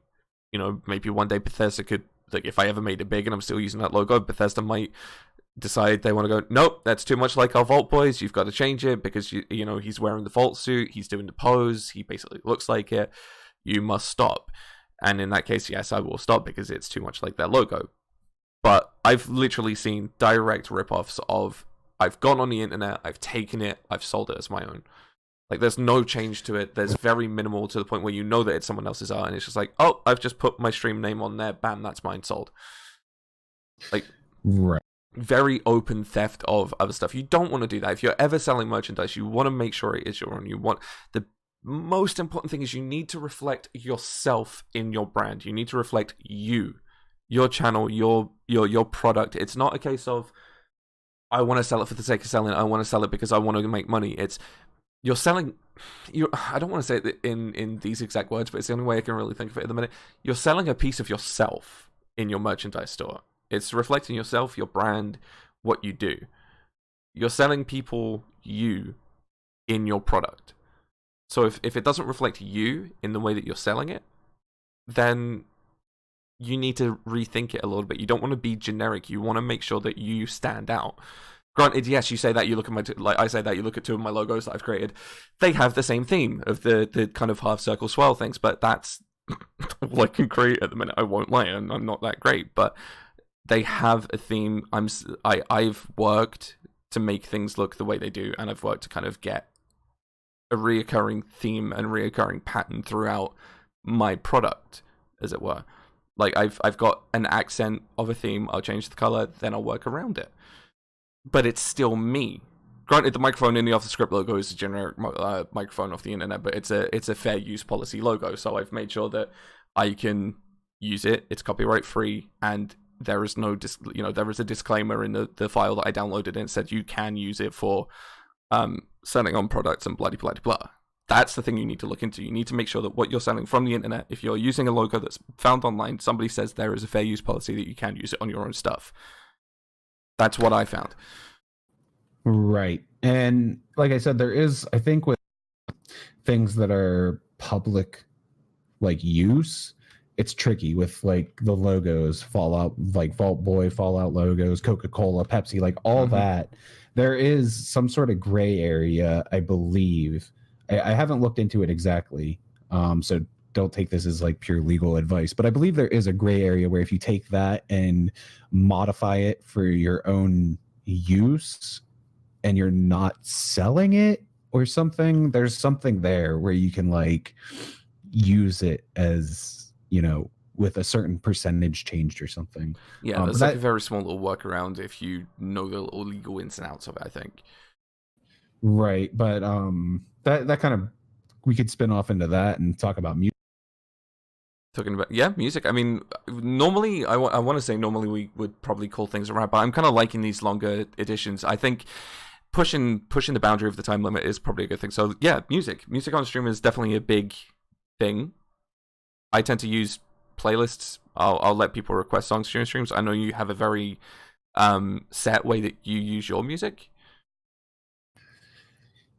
you know, maybe one day Bethesda could, like, if I ever made it big and I'm still using that logo, Bethesda might decide they want to go, nope, that's too much like our Vault Boys, you've got to change it because you know he's wearing the Vault suit, he's doing the pose, he basically looks like it, you must stop. And in that case, yes, I will stop because it's too much like their logo. But I've literally seen direct rip-offs of, I've gone on the internet, I've taken it, I've sold it as my own. Like, there's no change to it. There's very minimal, to the point where you know that it's someone else's art, and it's just like, oh, I've just put my stream name on there, bam, that's mine, sold. Like, right. Very open theft of other stuff. You don't want to do that. If you're ever selling merchandise, you want to make sure it is your own. The most important thing is you need to reflect yourself in your brand. You need to reflect you, your channel, your product. It's not a case of, I want to sell it for the sake of selling it. I want to sell it because I want to make money. It's, you're selling, I don't want to say it in these exact words, but it's the only way I can really think of it at the minute. You're selling a piece of yourself in your merchandise store. It's reflecting yourself, your brand, what you do. You're selling people you in your product. So if it doesn't reflect you in the way that you're selling it, then you need to rethink it a little bit. You don't want to be generic. You want to make sure that you stand out. Granted, yes, you say that, you look at my, like I say that, you look at two of my logos that I've created. They have the same theme of the kind of half circle swirl things, but that's all I can create at the minute. I won't lie, and I'm not that great, but they have a theme. I've worked to make things look the way they do, and I've worked to kind of get a reoccurring theme and reoccurring pattern throughout my product, as it were. Like, I've got an accent of a theme, I'll change the color, then I'll work around it. But it's still me. Granted, the microphone in the off the script logo is a generic microphone off the internet, but it's a fair use policy logo, so I've made sure that I can use it. It's copyright free, and there is no there is a disclaimer in the file that I downloaded, and it said you can use it for selling on products and blah blah blah. That's the thing you need to look into. You need to make sure that what you're selling from the internet, if you're using a logo that's found online, somebody says there is a fair use policy that you can use it on your own stuff. That's what I found. Right. And like I said, there is, I think, with things that are public, like, use, it's tricky with, like, the logos, Fallout, like Vault Boy, Fallout logos, Coca-Cola, Pepsi, like all that. There is some sort of gray area, I believe. I haven't looked into it exactly, so don't take this as like pure legal advice, but I believe there is a gray area where if you take that and modify it for your own use and you're not selling it or something, there's something there where you can, like, use it as, you know, with a certain percentage changed or something. Yeah, there's like a very small little workaround if you know the little legal ins and outs of it, I think. Right, but that kind of, we could spin off into that and talk about music. Talking about, yeah, music. I mean, normally, I want to say normally we would probably call things around, but I'm kind of liking these longer editions. I think pushing the boundary of the time limit is probably a good thing. So yeah, music on stream is definitely a big thing. I tend to use playlists. I'll let people request songs during streams. I know you have a very set way that you use your music.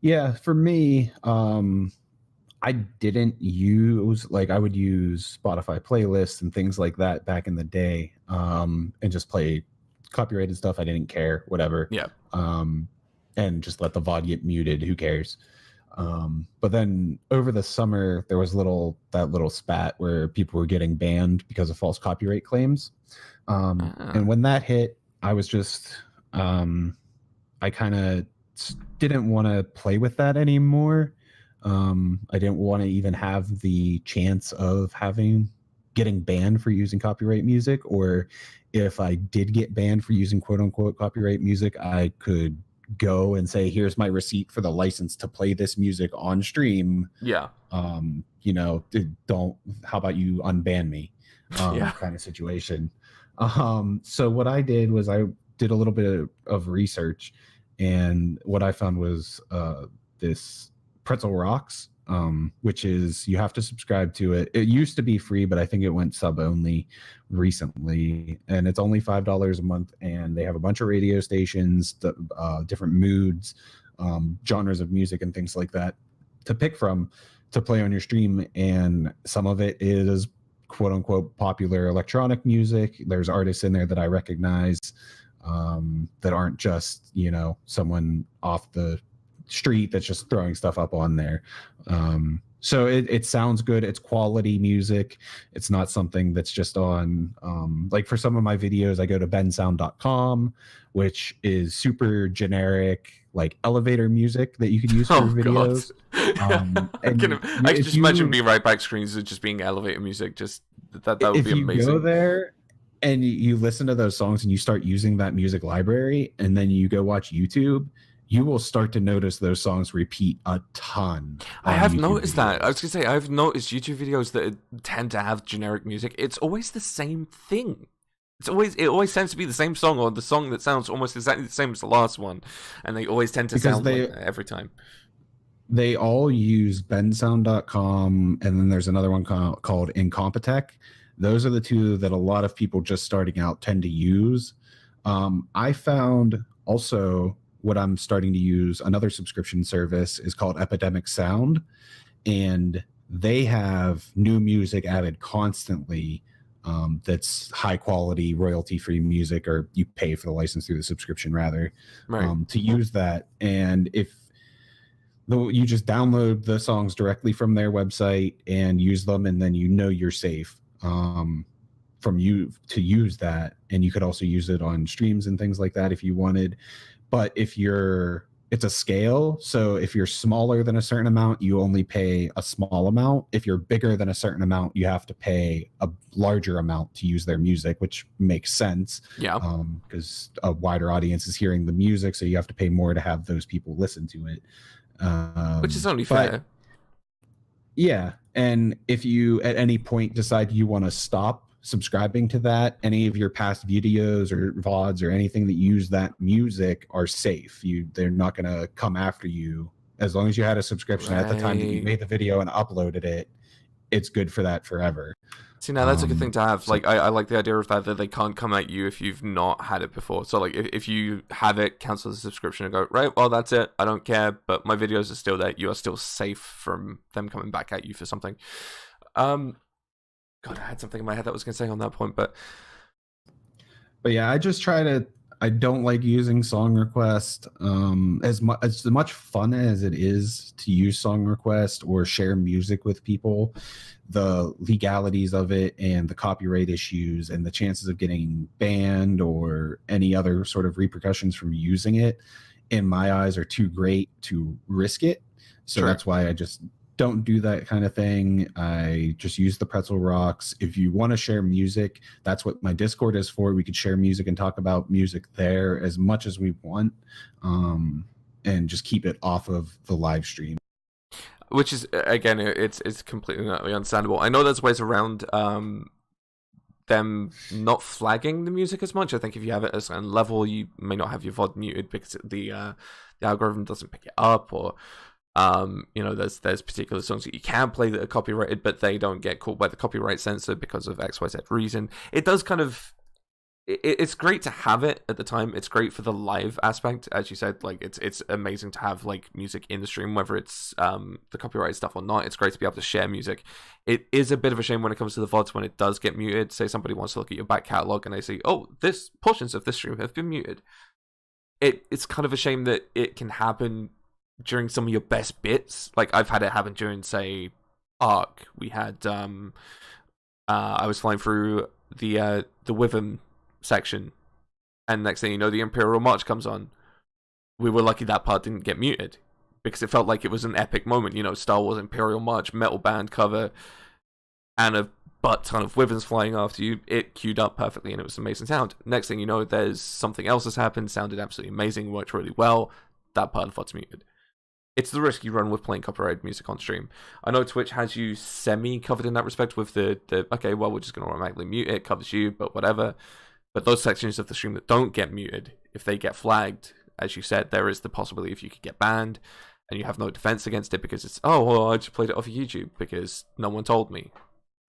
Yeah, for me, I didn't use, like, I would use Spotify playlists and things like that back in the day, and just play copyrighted stuff. I didn't care, whatever. Yeah. And just let the VOD get muted. Who cares? But then over the summer, there was that little spat where people were getting banned because of false copyright claims. And when that hit, I was just, I kind of didn't want to play with that anymore. I didn't want to even have the chance of getting banned for using copyright music, or if I did get banned for using quote unquote copyright music, I could go and say, here's my receipt for the license to play this music on stream. Yeah. How about you unban me? Yeah. Kind of situation. So what I did was I did a little bit of research, and what I found was this Pretzel Rocks, which is, you have to subscribe to it. It used to be free, but I think it went sub only recently, and it's only $5 a month, and they have a bunch of radio stations, different moods, genres of music and things like that to pick from to play on your stream. And some of it is quote unquote popular electronic music. There's artists in there that I recognize, that aren't just, someone off the street that's just throwing stuff up on there. So it sounds good. It's quality music. It's not something that's just on, like for some of my videos, I go to bensound.com, which is super generic, like elevator music that you could use for videos. I can just imagine being right back screens of just being elevator music. Just that would be amazing. If you go there and you listen to those songs and you start using that music library, and then you go watch YouTube, you will start to notice those songs repeat a ton. I have noticed that. I was going to say, I've noticed YouTube videos that tend to have generic music. It's always the same thing. It always tends to be the same song, or the song that sounds almost exactly the same as the last one. And they always tend to sound like that every time. They all use bensound.com, and then there's another one called Incompetech. Those are the two that a lot of people just starting out tend to use. I found also, what I'm starting to use, another subscription service, is called Epidemic Sound, and they have new music added constantly, that's high quality, royalty free music, or you pay for the license through the subscription rather, right, to use that. And if you just download the songs directly from their website and use them, and then you're safe from you to use that. And you could also use it on streams and things like that if you wanted. But it's a scale. So if you're smaller than a certain amount, you only pay a small amount. If you're bigger than a certain amount, you have to pay a larger amount to use their music, which makes sense. Yeah. Because a wider audience is hearing the music, so you have to pay more to have those people listen to it. Which is only fair. Yeah. And if you at any point decide you want to stop subscribing to that, any of your past videos or VODs or anything that use that music are safe. They're not going to come after you. As long as you had a subscription at the time that you made the video and uploaded it, it's good for that forever. See, now that's a good thing to have. Like, I like the idea of that they can't come at you if you've not had it before. So, like, if you have it, cancel the subscription and go, right, well, that's it. I don't care, but my videos are still there. You are still safe from them coming back at you for something. God, I had something in my head that I was going to say on that point, but yeah, I don't like using song request. As much fun as it is to use song request or share music with people, the legalities of it and the copyright issues and the chances of getting banned or any other sort of repercussions from using it, in my eyes, are too great to risk it. So That's why I just don't do that kind of thing. I just use the Pretzel Rocks. If you want to share music, that's what my Discord is for. We could share music and talk about music there as much as we want, and just keep it off of the live stream. Which is, again, it's completely understandable. I know there's ways around them not flagging the music as much. I think if you have it at a certain level, you may not have your VOD muted because the algorithm doesn't pick it up, or there's particular songs that you can play that are copyrighted, but they don't get caught by the copyright censor because of XYZ reason. It does kind of. It's great to have it at the time. It's great for the live aspect, as you said. Like it's amazing to have like music in the stream, whether it's the copyrighted stuff or not. It's great to be able to share music. It is a bit of a shame when it comes to the VODs when it does get muted. Say somebody wants to look at your back catalog and they see, oh, this portions of this stream have been muted. It's kind of a shame that it can happen during some of your best bits. Like I've had it happen during, say, Arc. We had I was flying through the Witham section, and next thing you know, the Imperial March comes on. We were lucky that part didn't get muted because it felt like it was an epic moment. Star Wars Imperial March, metal band cover, and a butt ton of Wyverns flying after you. It queued up perfectly, and it was amazing sound. Next thing you know, there's something else has happened, sounded absolutely amazing, worked really well. That part of the VOD's muted. It's the risk you run with playing copyrighted music on stream. I know Twitch has you semi-covered in that respect with the okay, well, we're just going to automatically mute it, covers you, but whatever. But those sections of the stream that don't get muted, if they get flagged, as you said, there is the possibility if you could get banned, and you have no defense against it because it's, oh, well, I just played it off of YouTube because no one told me.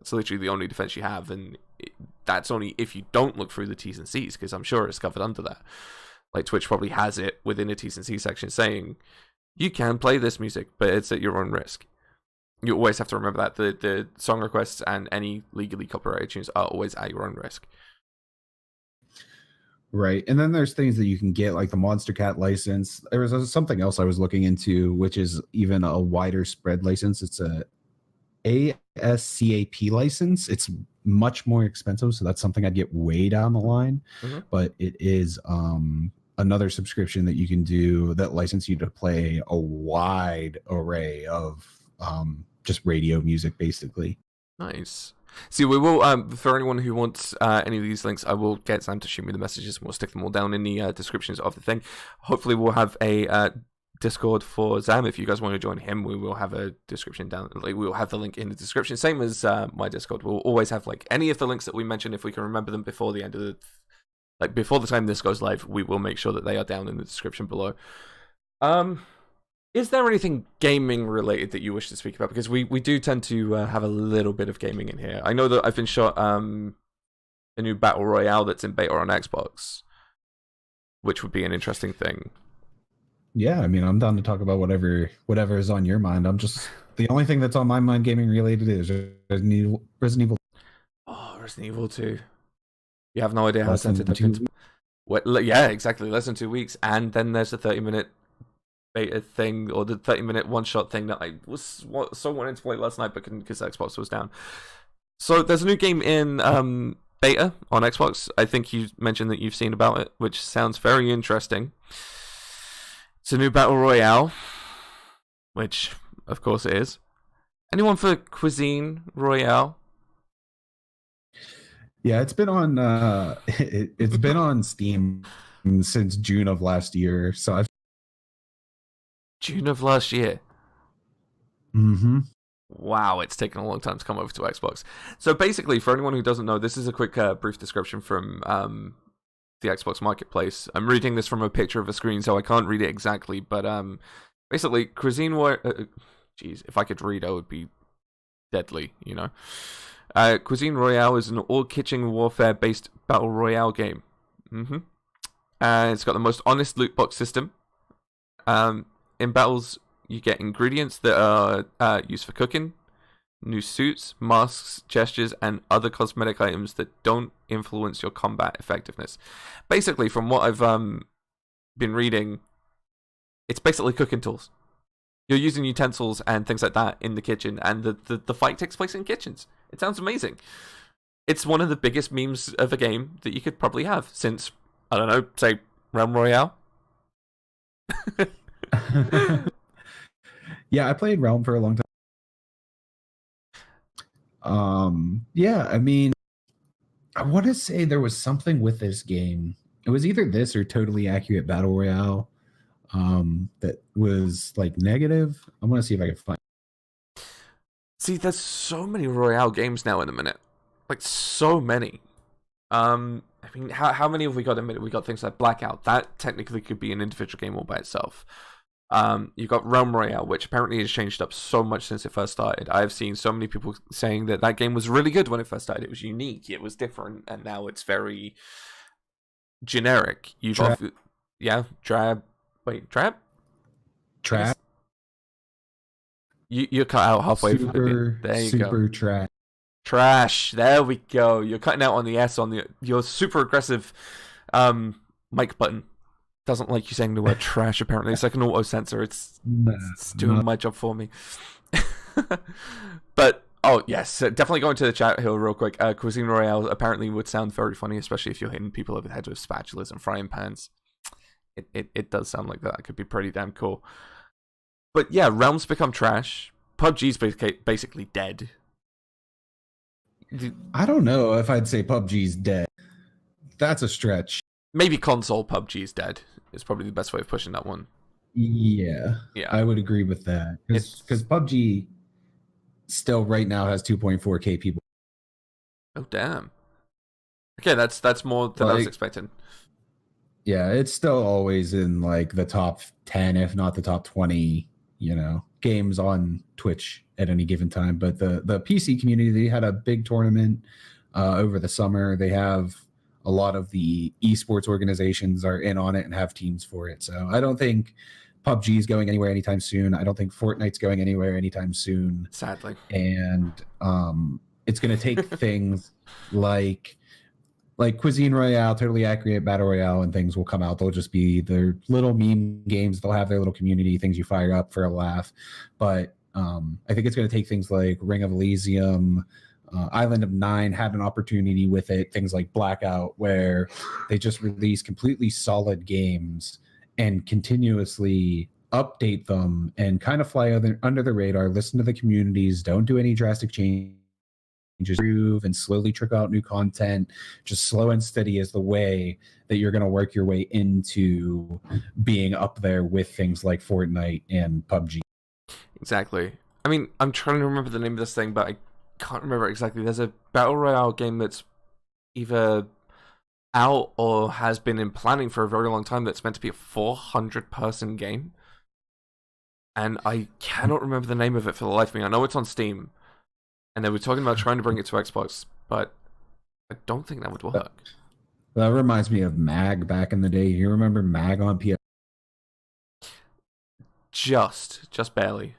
That's literally the only defense you have, and that's only if you don't look through the T's and C's, because I'm sure it's covered under that. Like, Twitch probably has it within the T's and C's section saying, you can play this music, but it's at your own risk. You always have to remember that. The song requests and any legally copyrighted tunes are always at your own risk. Right. And then there's things that you can get, like the Monster Cat license. There was something else I was looking into, which is even a wider spread license. It's a ASCAP license. It's much more expensive, so that's something I'd get way down the line. Mm-hmm. But it is another subscription that you can do that license you to play a wide array of just radio music, basically. Nice. See, we will, for anyone who wants any of these links, I will get Sam to shoot me the messages and we'll stick them all down in the descriptions of the thing. Hopefully we'll have a Discord for Zam. If you guys want to join him, we will have a description down. Like, we will have the link in the description. Same as my Discord. We'll always have like any of the links that we mentioned, if we can remember them before the end of the, like before the time this goes live, we will make sure that they are down in the description below. Is there anything gaming related that you wish to speak about? Because we do tend to have a little bit of gaming in here. I know that I've been shot a new Battle Royale that's in beta on Xbox, which would be an interesting thing. Yeah, I mean, I'm down to talk about whatever is on your mind. I'm just, the only thing that's on my mind gaming related is Resident Evil. Oh, Resident Evil 2. You have no idea how sensitive that's been. Yeah, exactly. Less than 2 weeks. And then there's the 30-minute beta thing, or the 30-minute one-shot thing that I was so wanting to play last night, but couldn't because Xbox was down. So there's a new game in beta on Xbox. I think you mentioned that you've seen about it, which sounds very interesting. It's a new Battle Royale, which, of course, it is. Anyone for Cuisine Royale? Yeah, it's been on it's been on Steam since June of last year. So I've June of last year. Mm-hmm. Wow, it's taken a long time to come over to Xbox. So basically, for anyone who doesn't know, this is a quick brief description from the Xbox Marketplace. I'm reading this from a picture of a screen, so I can't read it exactly. But basically, Cuisine Royale... Jeez, if I could read, I would be deadly, you know. Cuisine Royale is an all-kitchen warfare-based battle royale game. It's got the most honest loot box system. In battles, you get ingredients that are used for cooking, new suits, masks, gestures, and other cosmetic items that don't influence your combat effectiveness. Basically, from what I've been reading, it's basically cooking tools. You're using utensils and things like that in the kitchen, and the fight takes place in kitchens. It sounds amazing. It's one of the biggest memes of a game that you could probably have since, I don't know, say, Realm Royale. Yeah, I played Realm for a long time. Yeah, I mean, I want to say there was something with this game. It was either this or Totally Accurate Battle Royale that was like negative. I want to see if I can find. See, there's so many Royale games now in a minute. Like, so many. I mean, how many have we got? We got things like Blackout. That technically could be an individual game all by itself. You've got Realm Royale, which apparently has changed up so much since it first started. I've seen so many people saying that that game was really good when it first started. It was unique, it was different, and now it's very generic. You've got, yeah, Drab. Wait, Drab? Trap. You cut out halfway. Super, there you super go. trash. Trash. There we go. You're cutting out on the S on your super aggressive mic button. Doesn't like you saying the word trash, apparently. It's like an auto censor. It's doing my job for me. But, oh, yes. Definitely go into the chat here real quick. Cuisine Royale apparently would sound very funny, especially if you're hitting people over the head with spatulas and frying pans. It does sound like that. It could be pretty damn cool. But, yeah, Realms become trash. PUBG's basically dead. I don't know if I'd say PUBG's dead. That's a stretch. Maybe console PUBG's dead. Is probably the best way of pushing that one. Yeah, I would agree with that because PUBG still right now has 2.4K people. Oh damn! Okay, that's more than I was expecting. Yeah, it's still always in like the top 10, if not the top 20. Games on Twitch at any given time. But the PC community, they had a big tournament over the summer. They have a lot of the esports organizations are in on it and have teams for it. So I don't think PUBG is going anywhere anytime soon. I don't think Fortnite's going anywhere anytime soon. Sadly. And it's going to take things like Cuisine Royale, Totally Accurate, Battle Royale, and things will come out. They'll just be their little meme games. They'll have their little community, things you fire up for a laugh. But I think it's going to take things like Ring of Elysium, Island of Nine had an opportunity with it, things like Blackout, where they just release completely solid games and continuously update them and kind of fly under the radar, listen to the communities, don't do any drastic changes, improve and slowly trickle out new content. Just slow and steady is the way that you're going to work your way into being up there with things like Fortnite and PUBG. Exactly. I mean, I'm trying to remember the name of this thing, but I can't remember exactly. There's a battle royale game that's either out or has been in planning for a very long time that's meant to be a 400-person game, and I cannot remember the name of it for the life of me. I know it's on Steam, and they were talking about trying to bring it to Xbox, but I don't think that would work. That reminds me of Mag back in the day. You remember Mag on PS? Just barely.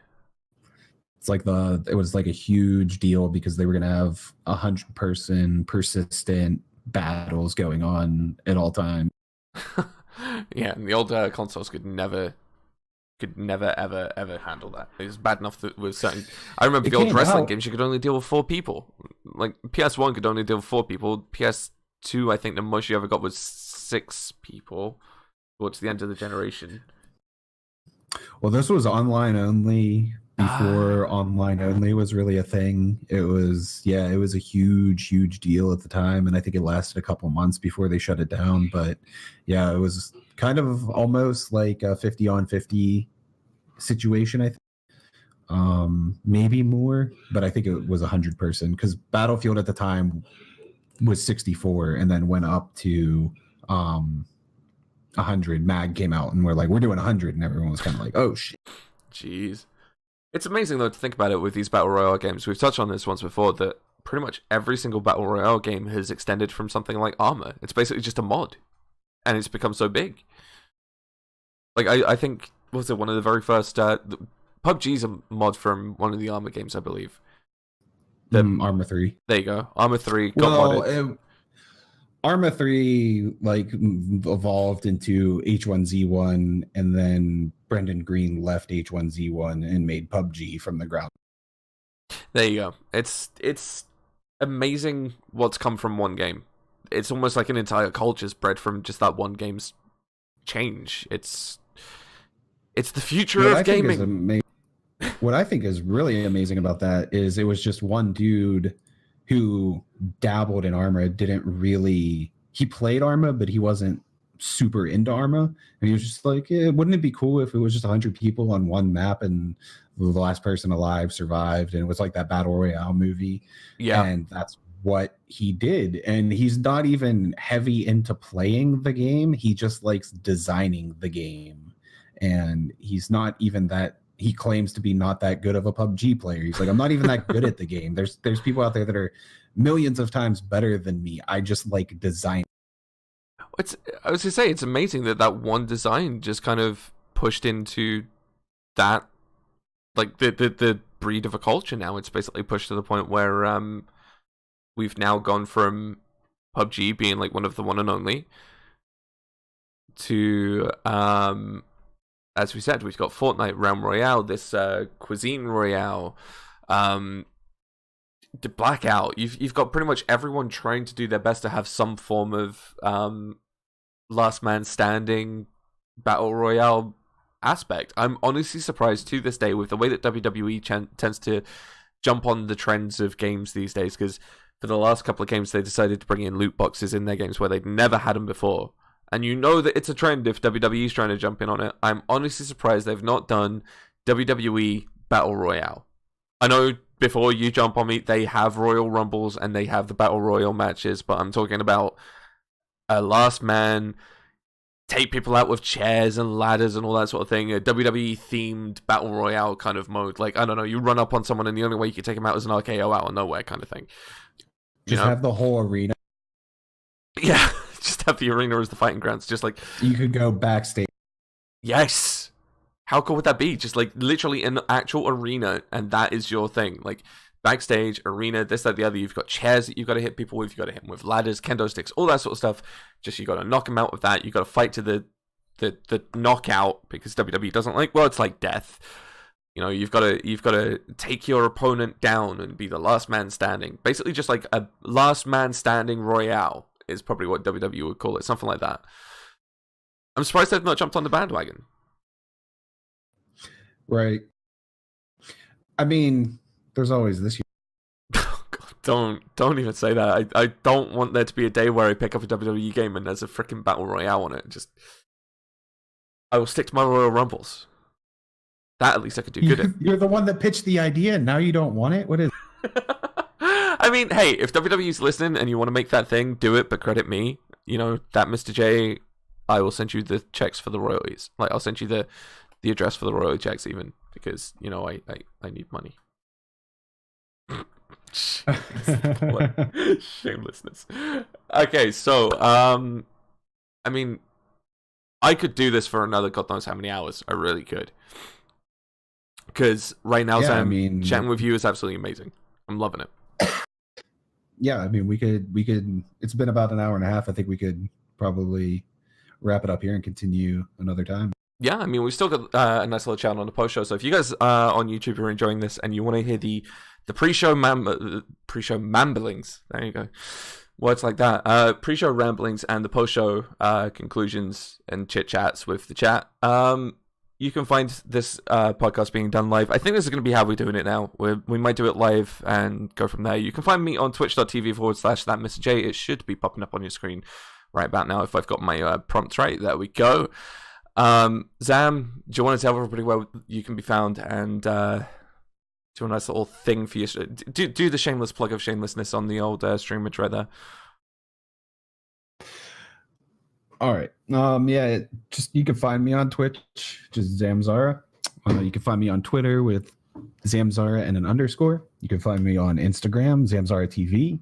It's like it was like a huge deal because they were going to have 100-person persistent battles going on at all times. Yeah, and the old consoles could never ever handle that. It was bad enough that with certain. I remember the old wrestling games. You could only deal with 4 people. Like PS1 could only deal with 4 people. PS2, I think the most you ever got was 6 people. Towards the end of the generation. Well, this was online only. Before online only was really a thing. It was a huge deal at the time, and I think it lasted a couple months before they shut it down. But yeah, it was kind of almost like a 50-on-50 situation, I think. Maybe more, but I think it was 100-person because Battlefield at the time was 64 and then went up to 100. Mag came out and we're like, we're doing 100, and everyone was kind of like, oh shit. Jeez. It's amazing, though, to think about it with these Battle Royale games. We've touched on this once before, that pretty much every single Battle Royale game has extended from something like Armor. It's basically just a mod, and it's become so big. Like, I think, what was it, one of the very first... PUBG's a mod from one of the Armor games, I believe. Armor 3. There you go. Armor 3 got modded. Arma 3 evolved into H1Z1, and then Brendan Green left H1Z1 and made PUBG from the ground. There you go. It's amazing what's come from one game. It's almost like an entire culture's bred from just that one game's change. It's the future of gaming. What I think is really amazing about that is it was just one dude who dabbled in Arma, he played Arma, but he wasn't super into Arma. And he was just like, wouldn't it be cool if it was just 100 people on one map and the last person alive survived? And it was like that Battle Royale movie. Yeah. And that's what he did. And he's not even heavy into playing the game. He just likes designing the game. And he's not even that, he claims to be not that good of a PUBG player. He's like, I'm not even that good at the game. There's people out there that are millions of times better than me. I just like design. I was gonna say, it's amazing that one design just kind of pushed into that, like the breed of a culture now. It's basically pushed to the point where we've now gone from PUBG being like one of the one and only to as we said, we've got Fortnite Realm Royale, this Cuisine Royale, the Blackout. You've got pretty much everyone trying to do their best to have some form of last man standing battle royale aspect. I'm honestly surprised to this day with the way that WWE tends to jump on the trends of games these days, because for the last couple of games they decided to bring in loot boxes in their games where they'd never had them before. And you know that it's a trend if WWE's trying to jump in on it. I'm honestly surprised they've not done WWE Battle Royale. I know before you jump on me, they have Royal Rumbles and they have the Battle Royale matches, but I'm talking about a last man, take people out with chairs and ladders and all that sort of thing, a WWE themed Battle Royale kind of mode. Like, I don't know, you run up on someone and the only way you can take them out is an RKO out of nowhere kind of thing. Just have the whole arena. Yeah. Just have the arena as the fighting grounds. Just like, you could go backstage. Yes. How cool would that be? Just like literally an actual arena, and that is your thing. Like backstage, arena, this, that, the other. You've got chairs that you've got to hit people with. You've got to hit them with ladders, kendo sticks, all that sort of stuff. Just you got to knock them out with that. You've got to fight to the knockout, because WWE doesn't like, well, it's like death. You know, you've got to take your opponent down and be the last man standing. Basically, just like a last man standing royale is probably what WWE would call it, something like that. I'm surprised they've not jumped on the bandwagon. Right. I mean, there's always this year. God, don't even say that. I don't want there to be a day where I pick up a WWE game and there's a freaking Battle Royale on it. Just, I will stick to my Royal Rumbles. That at least I could do good at. You're the one that pitched the idea, and now you don't want it? What is I mean, hey, if WWE's listening and you want to make that thing, do it, but credit me. You know, ThatMisterJ, I will send you the checks for the royalties. Like, I'll send you the address for the royalty checks even, because, you know, I need money. Shamelessness. Okay, so, I mean, I could do this for another God knows how many hours. I really could. Because right now, Sam, chatting with you is absolutely amazing. I'm loving it. Yeah, I mean, we could. It's been about an hour and a half. I think we could probably wrap it up here and continue another time. Yeah, I mean, we've still got a nice little channel on the post show. So if you guys on YouTube are enjoying this and you want to hear the pre-show mamblings, there you go, words like that, pre-show ramblings and the post-show conclusions and chit chats with the chat, you can find this podcast being done live. I think this is going to be how we're doing it now. We might do it live and go from there. You can find me on twitch.tv/ThatMisterJ. It should be popping up on your screen right about now if I've got my prompts right. There we go. Zam, do you want to tell everybody where you can be found, and do a nice little thing for you? Do the shameless plug of shamelessness on the old stream right there. All right. Yeah, just you can find me on Twitch, just ZamZara. You can find me on Twitter with ZamZara and an underscore. You can find me on Instagram, ZamZara TV.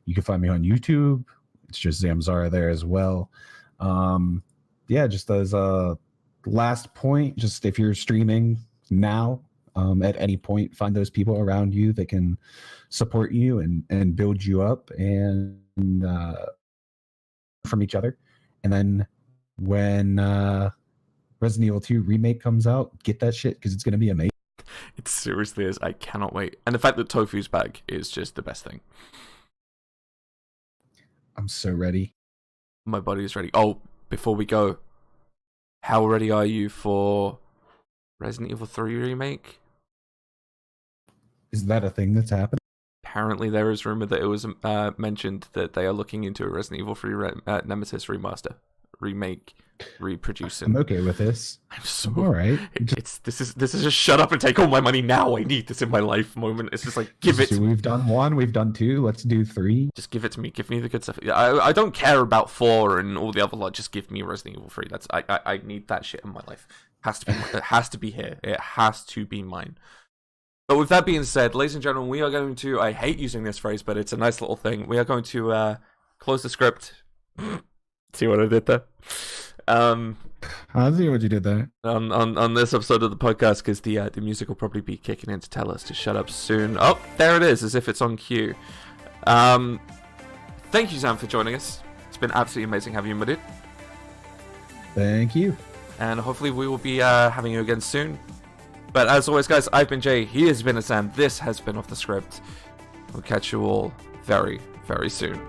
You can find me on YouTube. It's just ZamZara there as well. Yeah, just as a last point, just if you're streaming now, at any point, find those people around you that can support you and build you up and from each other. And then when Resident Evil 2 Remake comes out, get that shit, because it's going to be amazing. It seriously is. I cannot wait. And the fact that Tofu's back is just the best thing. I'm so ready. My body is ready. Oh, before we go, how ready are you for Resident Evil 3 Remake? Is that a thing that's happening? Apparently there is rumor that it was mentioned that they are looking into a Resident Evil 3 Nemesis remaster remake, reproduce it. I'm okay with this. I'm so All right. this is just shut up and take all my money now. I need this in my life moment. It's just like give it. So we've done 1, we've done 2. Let's do 3. Just give it to me. Give me the good stuff. I don't care about 4 and all the other lot. Just give me Resident Evil 3. That's I need that shit in my life. It has to be here. It has to be mine. But with that being said, ladies and gentlemen, we are going to. I hate using this phrase, but it's a nice little thing. We are going to close the script. See what I did there? I see what you did there. On this episode of the podcast, because the music will probably be kicking in to tell us to shut up soon. Oh, there it is, as if it's on cue. Thank you, Zam, for joining us. It's been absolutely amazing having you, my dude. Thank you. And hopefully we will be having you again soon. But as always, guys, I've been Jay. He has been Zam. This has been Off the Script. We'll catch you all very, very soon.